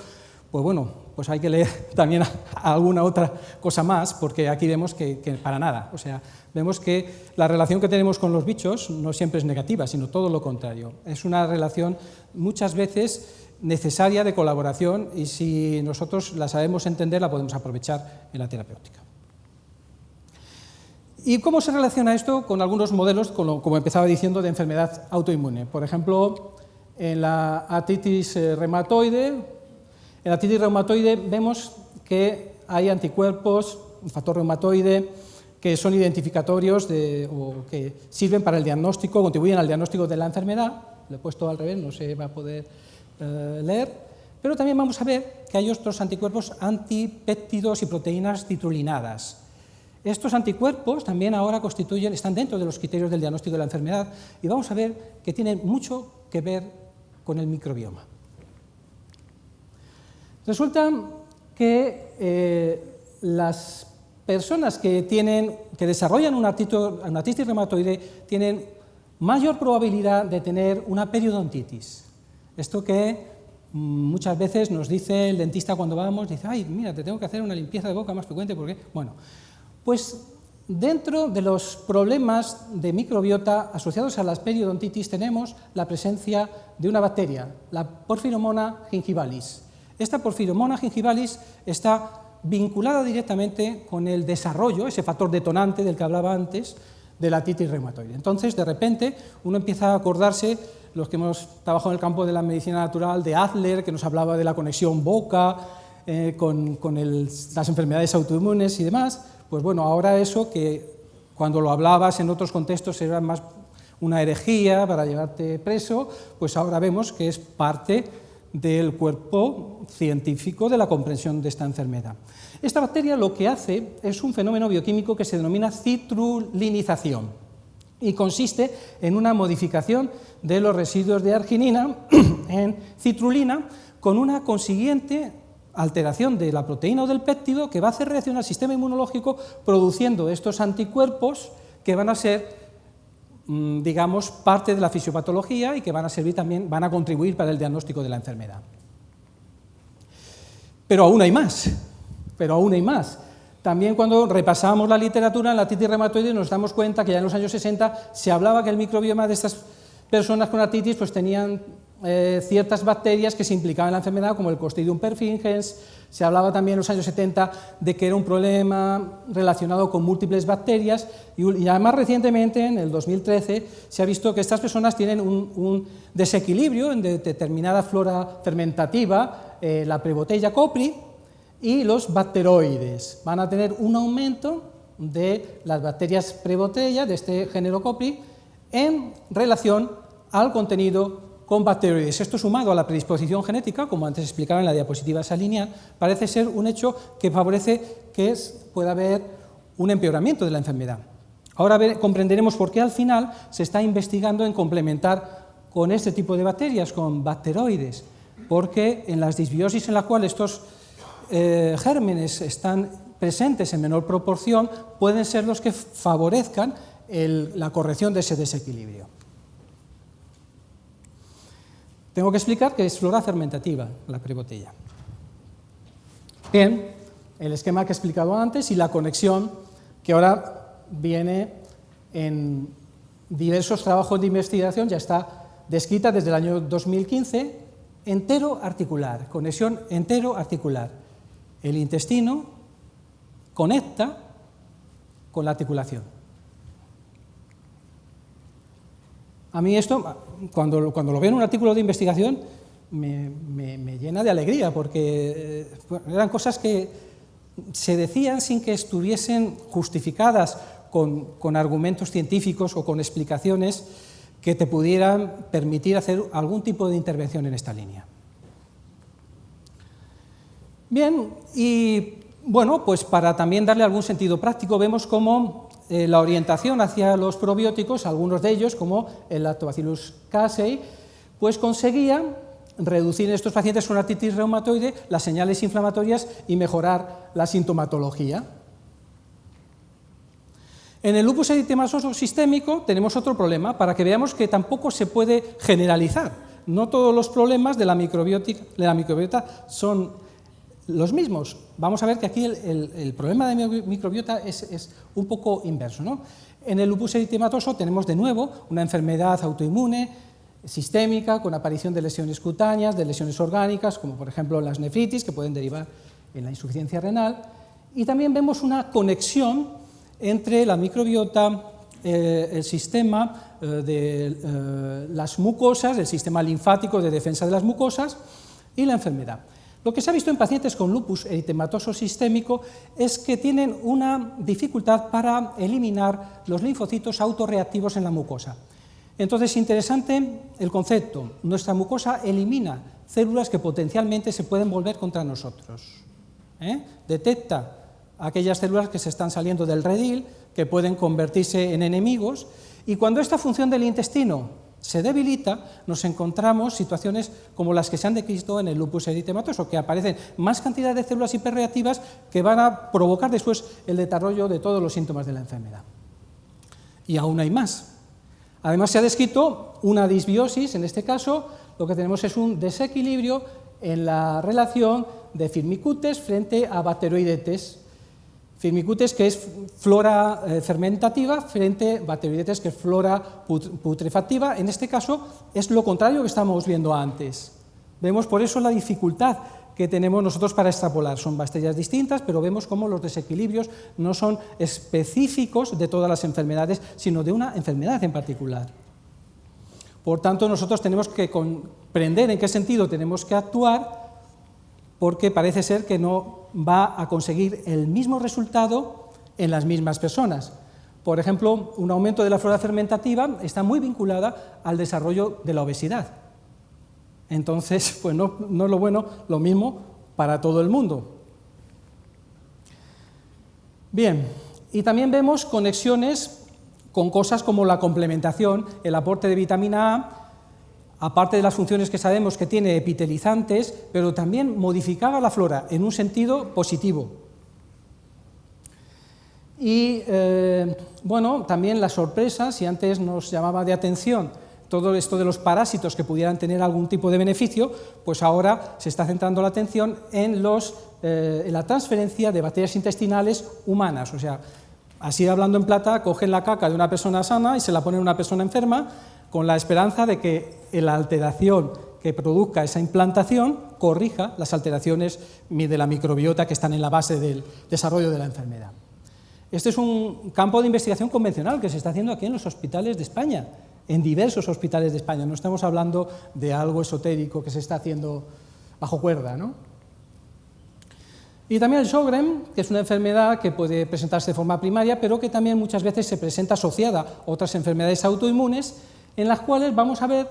pues bueno, pues hay que leer también alguna otra cosa más, porque aquí vemos que para nada. O sea, vemos que la relación que tenemos con los bichos no siempre es negativa, sino todo lo contrario. Es una relación muchas veces necesaria de colaboración, y si nosotros la sabemos entender, la podemos aprovechar en la terapéutica. ¿Y cómo se relaciona esto con algunos modelos, como empezaba diciendo, de enfermedad autoinmune? Por ejemplo, en la artritis reumatoide. En la artritis reumatoide vemos que hay anticuerpos, un factor reumatoide, que son identificatorios o que sirven para el diagnóstico, contribuyen al diagnóstico de la enfermedad. Lo he puesto al revés, no se va a poder leer. Pero también vamos a ver que hay otros anticuerpos antipéptidos y proteínas citrulinadas. Estos anticuerpos también ahora están dentro de los criterios del diagnóstico de la enfermedad, y vamos a ver que tienen mucho que ver con el microbioma. Resulta que las personas que desarrollan una artritis reumatoide tienen mayor probabilidad de tener una periodontitis. Esto que muchas veces nos dice el dentista cuando vamos, dice, ay, mira, te tengo que hacer una limpieza de boca más frecuente porque... Bueno, pues dentro de los problemas de microbiota asociados a las periodontitis tenemos la presencia de una bacteria, la Porphyromonas gingivalis. Esta Porphyromonas gingivalis está vinculada directamente con el desarrollo, ese factor detonante del que hablaba antes, de la artritis reumatoide. Entonces, de repente, uno empieza a acordarse, los que hemos trabajado en el campo de la medicina natural, de Adler, que nos hablaba de la conexión boca con las enfermedades autoinmunes y demás. Pues bueno, ahora eso que cuando lo hablabas en otros contextos era más una herejía para llevarte preso, pues ahora vemos que es parte del cuerpo científico de la comprensión de esta enfermedad. Esta bacteria lo que hace es un fenómeno bioquímico que se denomina citrulinización y consiste en una modificación de los residuos de arginina en citrulina con una consiguiente alteración de la proteína o del péptido que va a hacer reaccionar al sistema inmunológico produciendo estos anticuerpos que van a ser, digamos, parte de la fisiopatología y que van a servir también, van a contribuir para el diagnóstico de la enfermedad. Pero aún hay más, También cuando repasamos la literatura en la artritis reumatoide nos damos cuenta que ya en los años 60 se hablaba que el microbioma de estas personas con artritis pues tenían ciertas bacterias que se implicaban en la enfermedad, como el Clostridium perfringens. Se hablaba también en los años 70 de que era un problema relacionado con múltiples bacterias, y además recientemente, en el 2013, se ha visto que estas personas tienen un desequilibrio en determinada flora fermentativa, la Prebotella copri y los bacteroides. Van a tener un aumento de las bacterias Prebotella, de este género copri, en relación al contenido con bacteroides. Esto sumado a la predisposición genética, como antes explicaba en la diapositiva esa lineal, parece ser un hecho que favorece que pueda haber un empeoramiento de la enfermedad. Ahora comprenderemos por qué al final se está investigando en complementar con este tipo de bacterias, con bacteroides, porque en las disbiosis en la cual estos gérmenes están presentes en menor proporción, pueden ser los que favorezcan la corrección de ese desequilibrio. Tengo que explicar que es flora fermentativa la Prebotella. Bien, el esquema que he explicado antes y la conexión que ahora viene en diversos trabajos de investigación, ya está descrita desde el año 2015, conexión entero-articular. El intestino conecta con la articulación. A mí esto, cuando lo veo en un artículo de investigación, me llena de alegría, porque eran cosas que se decían sin que estuviesen justificadas con argumentos científicos o con explicaciones que te pudieran permitir hacer algún tipo de intervención en esta línea. Bien, y bueno, pues para también darle algún sentido práctico, vemos cómo la orientación hacia los probióticos, algunos de ellos, como el Lactobacillus casei, pues conseguía reducir en estos pacientes con artritis reumatoide las señales inflamatorias y mejorar la sintomatología. En el lupus eritematoso sistémico tenemos otro problema, para que veamos que tampoco se puede generalizar. No todos los problemas de la microbiota son los mismos. Vamos a ver que aquí el problema de la microbiota es un poco inverso, ¿no? En el lupus eritematoso tenemos de nuevo una enfermedad autoinmune, sistémica, con aparición de lesiones cutáneas, de lesiones orgánicas, como por ejemplo las nefritis, que pueden derivar en la insuficiencia renal, y también vemos una conexión entre la microbiota, el sistema de las mucosas, el sistema linfático de defensa de las mucosas y la enfermedad. Lo que se ha visto en pacientes con lupus eritematoso sistémico es que tienen una dificultad para eliminar los linfocitos autorreactivos en la mucosa. Entonces, interesante el concepto. Nuestra mucosa elimina células que potencialmente se pueden volver contra nosotros. Detecta aquellas células que se están saliendo del redil, que pueden convertirse en enemigos, y cuando esta función del intestino se debilita, nos encontramos situaciones como las que se han descrito en el lupus eritematoso, que aparecen más cantidad de células hiperreactivas que van a provocar después el desarrollo de todos los síntomas de la enfermedad. Y aún hay más. Además, se ha descrito una disbiosis, en este caso, lo que tenemos es un desequilibrio en la relación de Firmicutes frente a Bacteroidetes. Firmicutes, que es flora fermentativa, frente a Bacteroidetes, que es flora putrefactiva. En este caso, es lo contrario que estábamos viendo antes. Vemos por eso la dificultad que tenemos nosotros para extrapolar. Son bacterias distintas, pero vemos cómo los desequilibrios no son específicos de todas las enfermedades, sino de una enfermedad en particular. Por tanto, nosotros tenemos que comprender en qué sentido tenemos que actuar, porque parece ser que no va a conseguir el mismo resultado en las mismas personas. Por ejemplo, un aumento de la flora fermentativa está muy vinculada al desarrollo de la obesidad. Entonces, pues no es lo mismo para todo el mundo. Bien, y también vemos conexiones con cosas como la complementación, el aporte de vitamina A, aparte de las funciones que sabemos que tiene epitelizantes, pero también modificaba la flora en un sentido positivo. Y, bueno, también la sorpresa, si antes nos llamaba de atención todo esto de los parásitos que pudieran tener algún tipo de beneficio, pues ahora se está centrando la atención en la transferencia de bacterias intestinales humanas. O sea, así hablando en plata, cogen la caca de una persona sana y se la ponen a una persona enferma, con la esperanza de que la alteración que produzca esa implantación corrija las alteraciones de la microbiota que están en la base del desarrollo de la enfermedad. Este es un campo de investigación convencional que se está haciendo aquí en los hospitales de España, en diversos hospitales de España. No estamos hablando de algo esotérico que se está haciendo bajo cuerda, ¿no? Y también el Sjögren, que es una enfermedad que puede presentarse de forma primaria, pero que también muchas veces se presenta asociada a otras enfermedades autoinmunes, en las cuales vamos a ver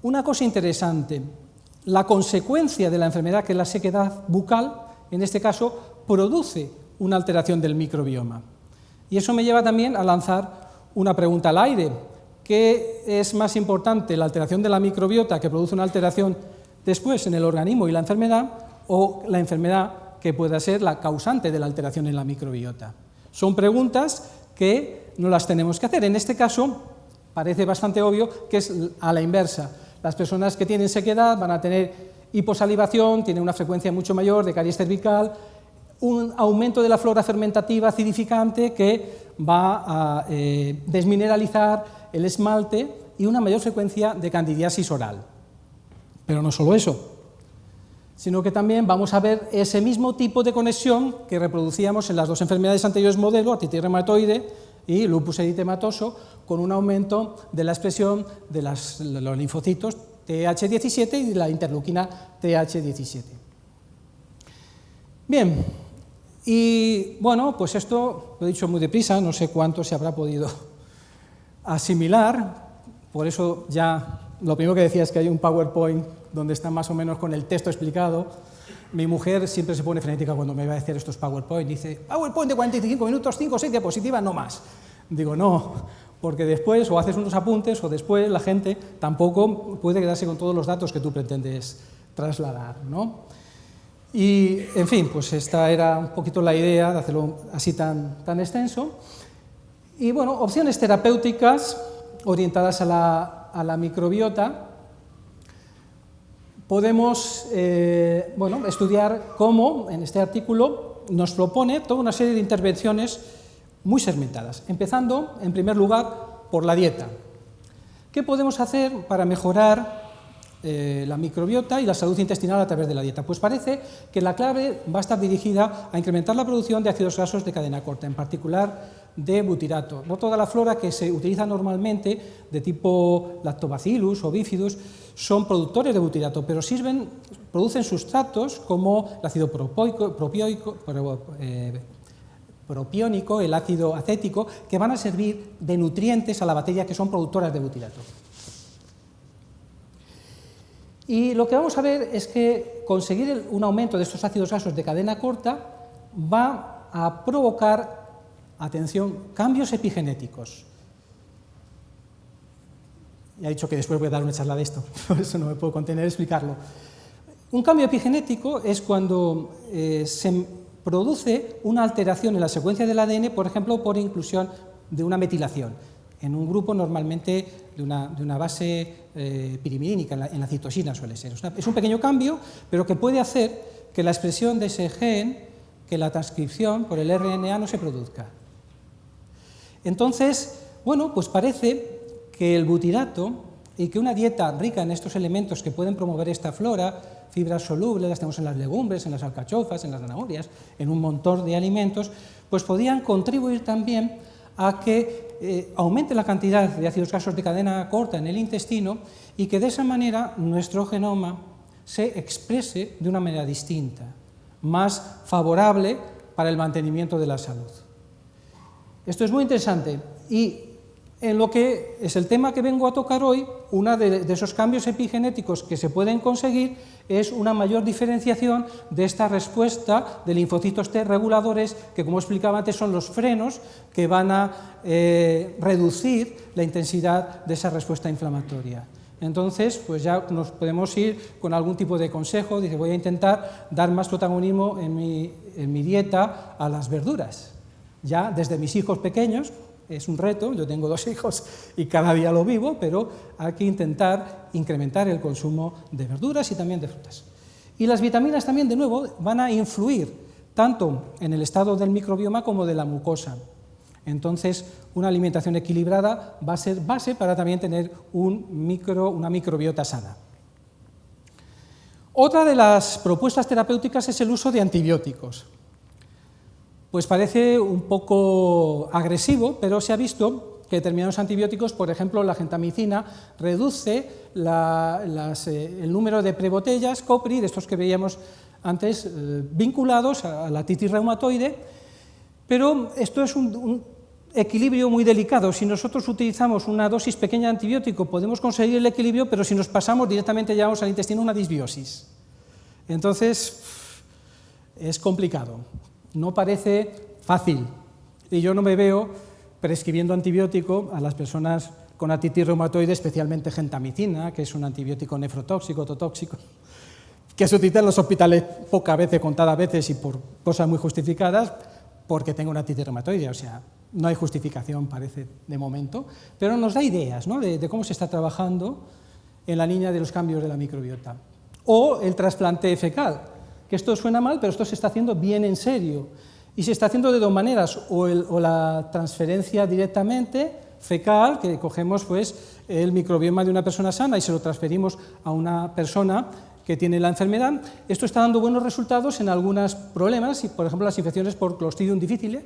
una cosa interesante. La consecuencia de la enfermedad, que es la sequedad bucal, en este caso, produce una alteración del microbioma. Y eso me lleva también a lanzar una pregunta al aire. ¿Qué es más importante, la alteración de la microbiota, que produce una alteración después en el organismo y la enfermedad, o la enfermedad que pueda ser la causante de la alteración en la microbiota? Son preguntas que no las tenemos que hacer. En este caso, parece bastante obvio que es a la inversa. Las personas que tienen sequedad van a tener hiposalivación, tienen una frecuencia mucho mayor de caries cervical, un aumento de la flora fermentativa acidificante que va a desmineralizar el esmalte y una mayor frecuencia de candidiasis oral. Pero no solo eso, sino que también vamos a ver ese mismo tipo de conexión que reproducíamos en las dos enfermedades anteriores modelo, artritis reumatoide y lupus eritematoso, con un aumento de la expresión de los linfocitos Th17 y de la interleuquina Th17. Bien, y bueno, pues esto lo he dicho muy deprisa, no sé cuánto se habrá podido asimilar, por eso ya lo primero que decía es que hay un PowerPoint donde está más o menos con el texto explicado. Mi mujer siempre se pone frenética cuando me va a decir estos PowerPoint, dice, PowerPoint de 45 minutos, 5 o 6 diapositivas, no más. Digo, no, porque después o haces unos apuntes o después la gente tampoco puede quedarse con todos los datos que tú pretendes trasladar, ¿no? Y, en fin, pues esta era un poquito la idea de hacerlo así tan extenso. Y, bueno, opciones terapéuticas orientadas a la microbiota. Podemos estudiar cómo, en este artículo, nos propone toda una serie de intervenciones muy segmentadas, empezando, en primer lugar, por la dieta. ¿Qué podemos hacer para mejorar la microbiota y la salud intestinal a través de la dieta? Pues parece que la clave va a estar dirigida a incrementar la producción de ácidos grasos de cadena corta, en particular de butirato. No toda la flora que se utiliza normalmente, de tipo lactobacillus o bifidus, son productores de butirato, pero producen sustratos como el ácido propiónico, el ácido acético, que van a servir de nutrientes a la bacteria que son productoras de butirato. Y lo que vamos a ver es que conseguir un aumento de estos ácidos grasos de cadena corta va a provocar, atención, cambios epigenéticos. Ya he dicho que después voy a dar una charla de esto, por eso no me puedo contener explicarlo. Un cambio epigenético es cuando se produce una alteración en la secuencia del ADN, por ejemplo, por inclusión de una metilación, en un grupo normalmente de una base pirimidínica, en la citosina suele ser. Es un pequeño cambio, pero que puede hacer que la expresión de ese gen, que la transcripción por el RNA no se produzca. Entonces, bueno, pues parece que el butirato y que una dieta rica en estos elementos que pueden promover esta flora, fibras solubles, las tenemos en las legumbres, en las alcachofas, en las zanahorias, en un montón de alimentos, pues podían contribuir también a que aumente la cantidad de ácidos grasos de cadena corta en el intestino y que de esa manera nuestro genoma se exprese de una manera distinta, más favorable para el mantenimiento de la salud. Esto es muy interesante y en lo que es el tema que vengo a tocar hoy, uno de esos cambios epigenéticos que se pueden conseguir es una mayor diferenciación de esta respuesta de linfocitos T reguladores, que como explicaba antes son los frenos que van a reducir la intensidad de esa respuesta inflamatoria. Entonces, pues ya nos podemos ir con algún tipo de consejo, dice, voy a intentar dar más protagonismo en mi dieta a las verduras. Ya desde mis hijos pequeños, es un reto, yo tengo 2 hijos y cada día lo vivo, pero hay que intentar incrementar el consumo de verduras y también de frutas. Y las vitaminas también, de nuevo, van a influir tanto en el estado del microbioma como de la mucosa. Entonces, una alimentación equilibrada va a ser base para también tener una microbiota sana. Otra de las propuestas terapéuticas es el uso de antibióticos. Pues parece un poco agresivo, pero se ha visto que determinados antibióticos, por ejemplo la gentamicina, reduce el número de prebotellas COPRI, de estos que veíamos antes, vinculados a la artritis reumatoide, pero esto es un equilibrio muy delicado. Si nosotros utilizamos una dosis pequeña de antibiótico podemos conseguir el equilibrio, pero si nos pasamos directamente llevamos al intestino una disbiosis. Entonces es complicado. No parece fácil, y yo no me veo prescribiendo antibiótico a las personas con artritis reumatoide, especialmente gentamicina, que es un antibiótico nefrotóxico, ototóxico, que se utiliza en los hospitales pocas veces, contadas veces y por cosas muy justificadas, porque tengo una artritis reumatoide, o sea, no hay justificación, parece, de momento, pero nos da ideas, ¿no?, de cómo se está trabajando en la línea de los cambios de la microbiota. O el trasplante fecal, que esto suena mal, pero esto se está haciendo bien en serio. Y se está haciendo de 2 maneras, o la transferencia directamente fecal, que cogemos pues, el microbioma de una persona sana y se lo transferimos a una persona que tiene la enfermedad. Esto está dando buenos resultados en algunos problemas, y por ejemplo las infecciones por Clostridium difficile,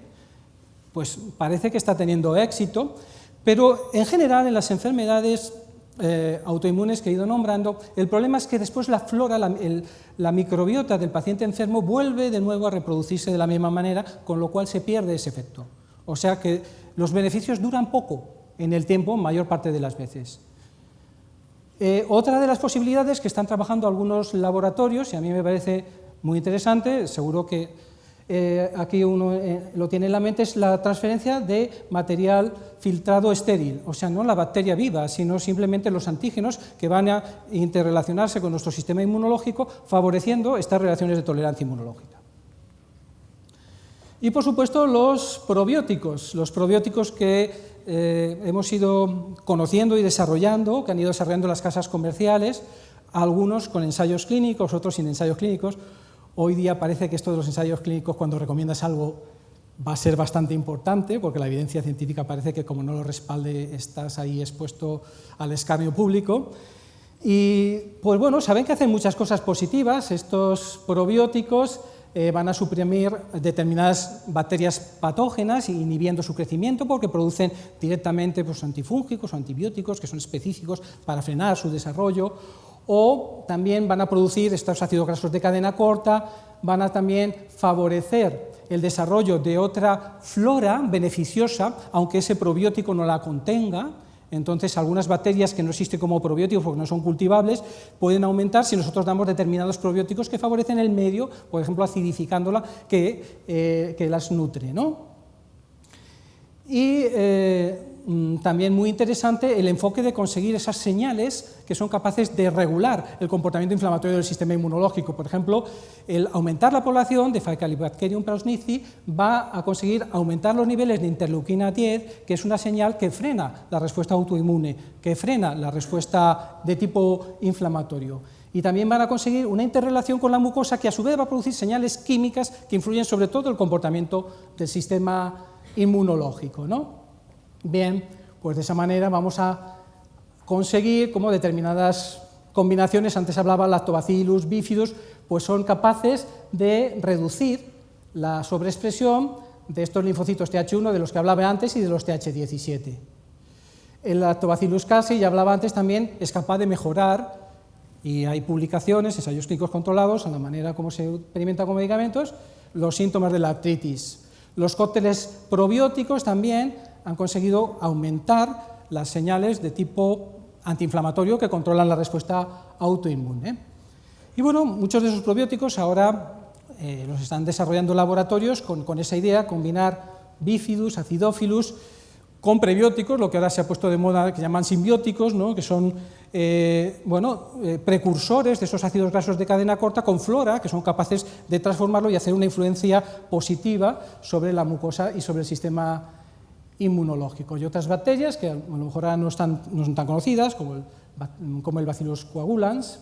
pues parece que está teniendo éxito, pero en general en las enfermedades autoinmunes que he ido nombrando, el problema es que después la flora, la microbiota del paciente enfermo vuelve de nuevo a reproducirse de la misma manera, con lo cual se pierde ese efecto. O sea que los beneficios duran poco en el tiempo, mayor parte de las veces. Otra de las posibilidades que están trabajando algunos laboratorios, y a mí me parece muy interesante, seguro que aquí uno lo tiene en la mente, es la transferencia de material filtrado estéril, o sea, no la bacteria viva, sino simplemente los antígenos que van a interrelacionarse con nuestro sistema inmunológico, favoreciendo estas relaciones de tolerancia inmunológica. Y por supuesto los probióticos que hemos ido conociendo y desarrollando, que han ido desarrollando las casas comerciales, algunos con ensayos clínicos, otros sin ensayos clínicos. Hoy día parece que esto de los ensayos clínicos, cuando recomiendas algo, va a ser bastante importante, porque la evidencia científica parece que como no lo respalde, estás ahí expuesto al escarnio público. Y pues bueno, saben que hacen muchas cosas positivas. Estos probióticos van a suprimir determinadas bacterias patógenas, inhibiendo su crecimiento, porque producen directamente pues, antifúngicos o antibióticos que son específicos para frenar su desarrollo, o también van a producir estos ácidos grasos de cadena corta, van a también favorecer el desarrollo de otra flora beneficiosa, aunque ese probiótico no la contenga. Entonces, algunas bacterias que no existen como probióticos porque no son cultivables pueden aumentar si nosotros damos determinados probióticos que favorecen el medio, por ejemplo, acidificándola, que las nutre, ¿no? Y también muy interesante el enfoque de conseguir esas señales que son capaces de regular el comportamiento inflamatorio del sistema inmunológico. Por ejemplo, el aumentar la población de Faecalibacterium prausnitzii va a conseguir aumentar los niveles de interleuquina 10, que es una señal que frena la respuesta autoinmune, que frena la respuesta de tipo inflamatorio. Y también van a conseguir una interrelación con la mucosa que a su vez va a producir señales químicas que influyen sobre todo el comportamiento del sistema inmunológico, ¿no? Bien, pues de esa manera vamos a conseguir como determinadas combinaciones, antes hablaba Lactobacillus bifidus, pues son capaces de reducir la sobreexpresión de estos linfocitos Th1 de los que hablaba antes y de los Th17. El Lactobacillus casei, ya hablaba antes, también es capaz de mejorar, y hay publicaciones, ensayos clínicos controlados, a la manera como se experimenta con medicamentos, los síntomas de la artritis. Los cócteles probióticos también han conseguido aumentar las señales de tipo antiinflamatorio que controlan la respuesta autoinmune. Y bueno, muchos de esos probióticos ahora los están desarrollando laboratorios con esa idea, combinar bifidus, acidophilus, con prebióticos, lo que ahora se ha puesto de moda, que llaman simbióticos, ¿no? Que son precursores de esos ácidos grasos de cadena corta con flora, que son capaces de transformarlo y hacer una influencia positiva sobre la mucosa y sobre el sistema inmunológico. Y otras bacterias que a lo mejor ahora no son tan conocidas, como el Bacillus coagulans.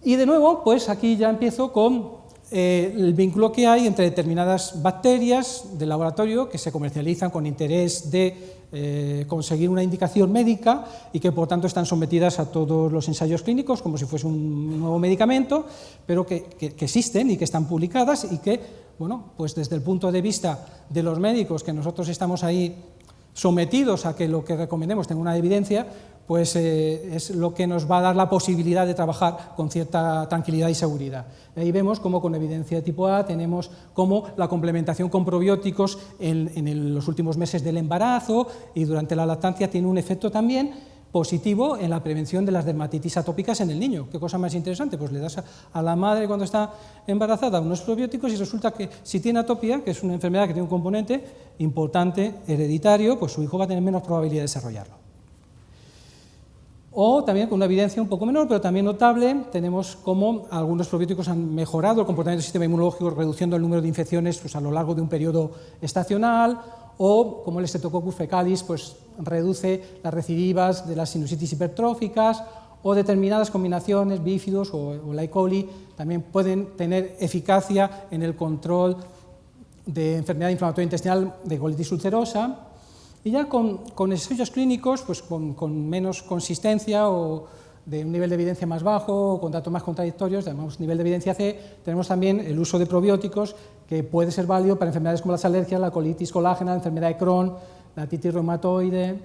Y de nuevo, pues aquí ya empiezo con el vínculo que hay entre determinadas bacterias del laboratorio que se comercializan con interés de conseguir una indicación médica y que por tanto están sometidas a todos los ensayos clínicos como si fuese un nuevo medicamento, pero que existen y que están publicadas y que, bueno, pues desde el punto de vista de los médicos, que nosotros estamos ahí sometidos a que lo que recomendemos tenga una evidencia, pues es lo que nos va a dar la posibilidad de trabajar con cierta tranquilidad y seguridad. Ahí vemos cómo con evidencia de tipo A tenemos cómo la complementación con probióticos en los últimos meses del embarazo y durante la lactancia tiene un efecto también positivo en la prevención de las dermatitis atópicas en el niño. ¿Qué cosa más interesante? Pues le das a la madre cuando está embarazada unos probióticos y resulta que si tiene atopia, que es una enfermedad que tiene un componente importante hereditario, pues su hijo va a tener menos probabilidad de desarrollarlo. O también con una evidencia un poco menor, pero también notable, tenemos cómo algunos probióticos han mejorado el comportamiento del sistema inmunológico, reduciendo el número de infecciones pues, a lo largo de un periodo estacional, o como el Streptococcus fecalis pues, reduce las recidivas de las sinusitis hipertróficas, o determinadas combinaciones, bífidos o la E. coli, también pueden tener eficacia en el control de enfermedad inflamatoria intestinal de colitis ulcerosa. Y ya con ensayos clínicos, pues con menos consistencia o de un nivel de evidencia más bajo o con datos más contradictorios, llamamos nivel de evidencia C, tenemos también el uso de probióticos, que puede ser válido para enfermedades como las alergias, la colitis colágena, la enfermedad de Crohn, la artritis reumatoide.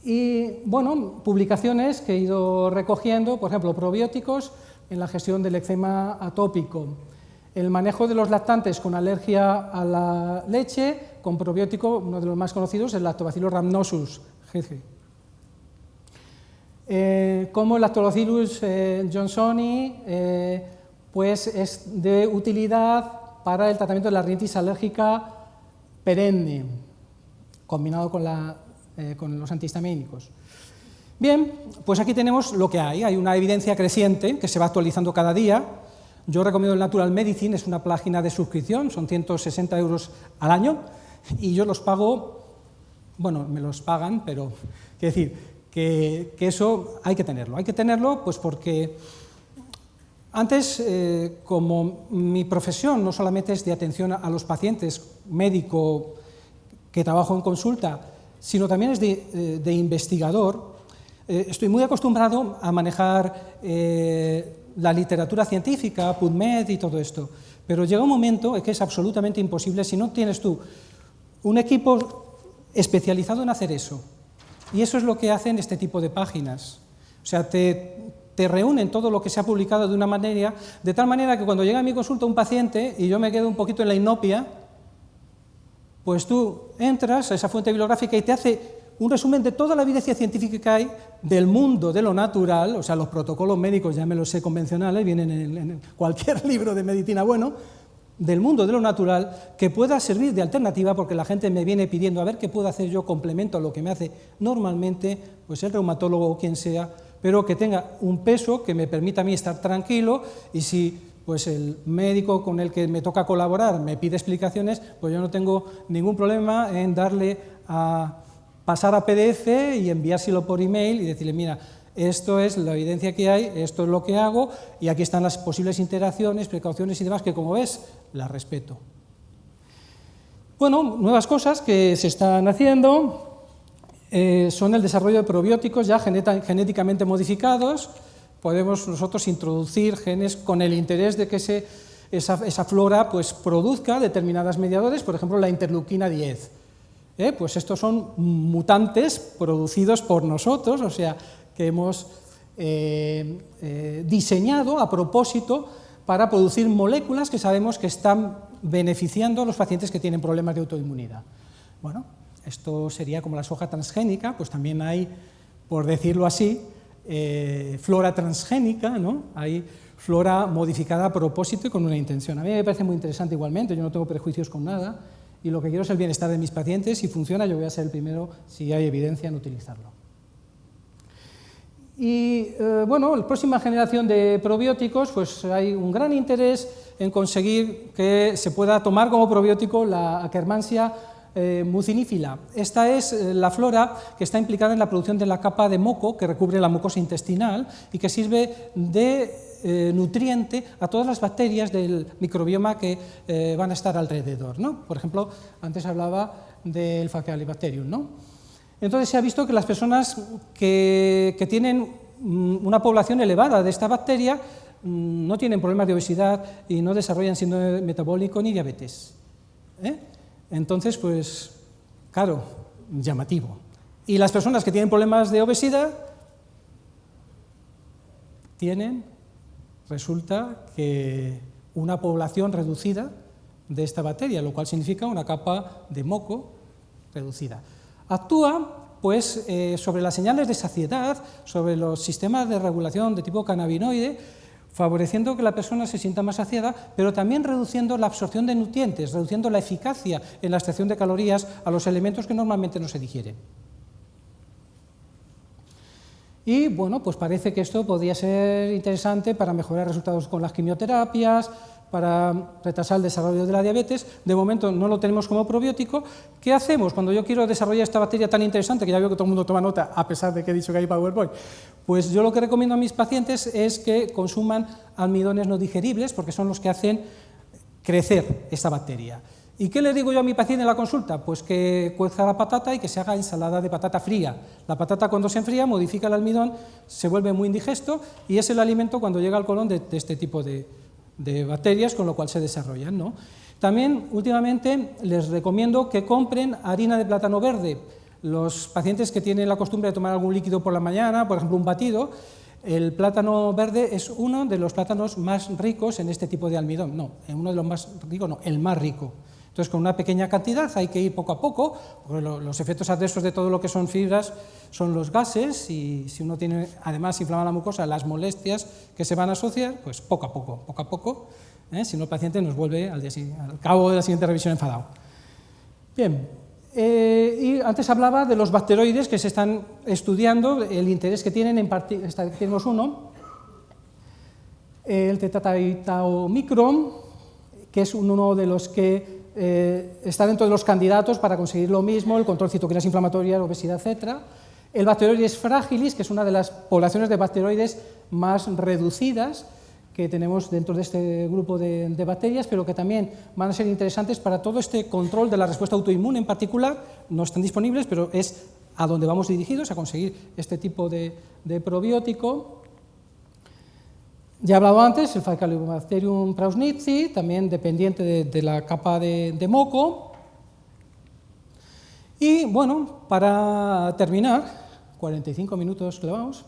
Y, bueno, publicaciones que he ido recogiendo, por ejemplo, probióticos en la gestión del eczema atópico, el manejo de los lactantes con alergia a la leche, con probiótico, uno de los más conocidos, el Lactobacillus rhamnosus, GG. Como el Lactobacillus johnsoni, pues es de utilidad para el tratamiento de la rinitis alérgica perenne, combinado con los antihistamínicos. Bien, pues aquí tenemos lo que hay una evidencia creciente que se va actualizando cada día. Yo recomiendo el Natural Medicine, es una página de suscripción, son 160 € al año, y yo los pago, bueno, me los pagan, pero quiero decir que eso hay que tenerlo pues porque antes, como mi profesión no solamente es de atención a los pacientes, médico que trabajo en consulta, sino también es de investigador, estoy muy acostumbrado a manejar la literatura científica, PubMed y todo esto, pero llega un momento en que es absolutamente imposible si no tienes tú un equipo especializado en hacer eso. Y eso es lo que hacen este tipo de páginas. O sea, te reúnen todo lo que se ha publicado de una manera, de tal manera que cuando llega a mi consulta un paciente y yo me quedo un poquito en la inopia, pues tú entras a esa fuente bibliográfica y te hace un resumen de toda la evidencia científica que hay del mundo de lo natural, o sea, los protocolos médicos, ya me los sé convencionales, vienen en cualquier libro de medicina bueno, del mundo de lo natural, que pueda servir de alternativa, porque la gente me viene pidiendo a ver qué puedo hacer yo, complemento a lo que me hace normalmente pues el reumatólogo o quien sea, pero que tenga un peso que me permita a mí estar tranquilo, y si pues el médico con el que me toca colaborar me pide explicaciones, pues yo no tengo ningún problema en darle a pasar a PDF y enviárselo por email y decirle, mira, esto es la evidencia que hay, esto es lo que hago, y aquí están las posibles interacciones, precauciones y demás, que como ves, las respeto. Bueno, nuevas cosas que se están haciendo son el desarrollo de probióticos ya genéticamente modificados. Podemos nosotros introducir genes con el interés de que esa flora pues, produzca determinados mediadores, por ejemplo, la interleuquina 10. Pues estos son mutantes producidos por nosotros, o sea, que hemos diseñado a propósito para producir moléculas que sabemos que están beneficiando a los pacientes que tienen problemas de autoinmunidad. Bueno, esto sería como la soja transgénica, pues también hay, por decirlo así, flora transgénica, ¿no? Hay flora modificada a propósito y con una intención. A mí me parece muy interesante igualmente, yo no tengo prejuicios con nada, y lo que quiero es el bienestar de mis pacientes. Si funciona, yo voy a ser el primero, si hay evidencia, en utilizarlo. Y bueno, la próxima generación de probióticos, pues hay un gran interés en conseguir que se pueda tomar como probiótico la Akkermansia mucinífila. Esta es la flora que está implicada en la producción de la capa de moco que recubre la mucosa intestinal y que sirve de nutriente a todas las bacterias del microbioma que van a estar alrededor, ¿no? Por ejemplo, antes hablaba del Faecalibacterium, ¿no? Entonces se ha visto que las personas que tienen una población elevada de esta bacteria no tienen problemas de obesidad y no desarrollan síndrome metabólico ni diabetes. Entonces, pues, claro, llamativo. Y las personas que tienen problemas de obesidad resulta que una población reducida de esta bacteria, lo cual significa una capa de moco reducida. Actúa pues, sobre las señales de saciedad, sobre los sistemas de regulación de tipo cannabinoide, favoreciendo que la persona se sienta más saciada, pero también reduciendo la absorción de nutrientes, reduciendo la eficacia en la extracción de calorías a los elementos que normalmente no se digieren. Y bueno, pues parece que esto podría ser interesante para mejorar resultados con las quimioterapias, para retrasar el desarrollo de la diabetes. De momento no lo tenemos como probiótico. ¿Qué hacemos cuando yo quiero desarrollar esta bacteria tan interesante, que ya veo que todo el mundo toma nota, a pesar de que he dicho que hay PowerPoint? Pues yo lo que recomiendo a mis pacientes es que consuman almidones no digeribles, porque son los que hacen crecer esta bacteria. ¿Y qué le digo yo a mi paciente en la consulta? Pues que cueza la patata y que se haga ensalada de patata fría. La patata, cuando se enfría, modifica el almidón, se vuelve muy indigesto y es el alimento cuando llega al colon de este tipo de bacterias, con lo cual se desarrollan, ¿no? También, últimamente, les recomiendo que compren harina de plátano verde. Los pacientes que tienen la costumbre de tomar algún líquido por la mañana, por ejemplo un batido, el plátano verde es uno de los plátanos más ricos en este tipo de almidón. No, uno de los más ricos, no, el más rico. Entonces, con una pequeña cantidad hay que ir poco a poco, porque los efectos adversos de todo lo que son fibras son los gases, y si uno tiene además inflamada la mucosa, las molestias que se van a asociar, pues poco a poco, si no el paciente nos vuelve al cabo de la siguiente revisión enfadado. Bien, y antes hablaba de los bacteroides que se están estudiando, el interés que tienen, tenemos uno, el Tetratahiomicron, que es uno de los que está dentro de los candidatos para conseguir lo mismo, el control de citoquinas inflamatorias, obesidad, etc. El Bacteroides fragilis, que es una de las poblaciones de bacteroides más reducidas que tenemos dentro de este grupo de bacterias, pero que también van a ser interesantes para todo este control de la respuesta autoinmune en particular. No están disponibles, pero es a donde vamos dirigidos, a conseguir este tipo de probiótico. Ya he hablado antes, el Faecalibacterium prausnitzii, también dependiente de la capa de moco. Y bueno, para terminar, 45 minutos clavamos,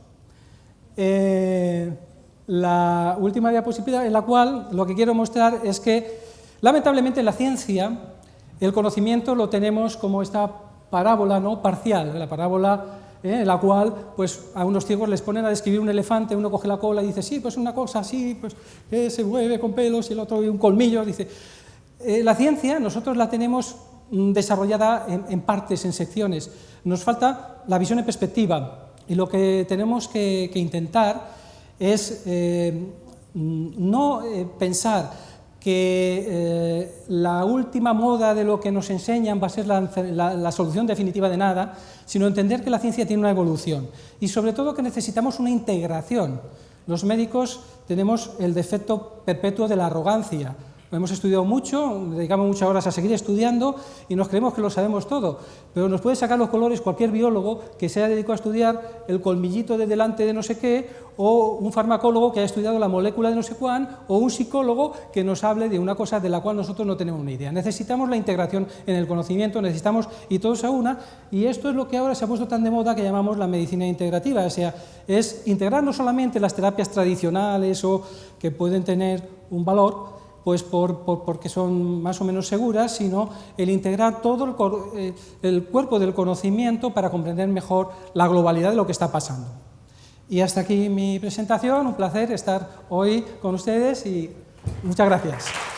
la última diapositiva en la cual lo que quiero mostrar es que, lamentablemente, en la ciencia el conocimiento lo tenemos como esta parábola, ¿no?, parcial, la parábola en la cual pues, a unos ciegos les ponen a describir un elefante, uno coge la cola y dice, sí, pues una cosa así, pues que se mueve con pelos, y el otro un colmillo, dice. La ciencia nosotros la tenemos desarrollada en partes, en secciones. Nos falta la visión en perspectiva, y lo que tenemos que intentar es no pensar que la última moda de lo que nos enseñan va a ser la solución definitiva de nada, sino entender que la ciencia tiene una evolución y sobre todo que necesitamos una integración. Los médicos tenemos el defecto perpetuo de la arrogancia. Lo hemos estudiado mucho, dedicamos muchas horas a seguir estudiando y nos creemos que lo sabemos todo, pero nos puede sacar los colores cualquier biólogo que se haya dedicado a estudiar el colmillito de delante de no sé qué, o un farmacólogo que haya estudiado la molécula de no sé cuán, o un psicólogo que nos hable de una cosa de la cual nosotros no tenemos ni idea. Necesitamos la integración en el conocimiento, necesitamos y todos a una, y esto es lo que ahora se ha puesto tan de moda que llamamos la medicina integrativa, o sea, es integrar no solamente las terapias tradicionales o que pueden tener un valor, pues porque son más o menos seguras, sino el integrar todo el cuerpo del conocimiento para comprender mejor la globalidad de lo que está pasando. Y hasta aquí mi presentación, un placer estar hoy con ustedes y muchas gracias.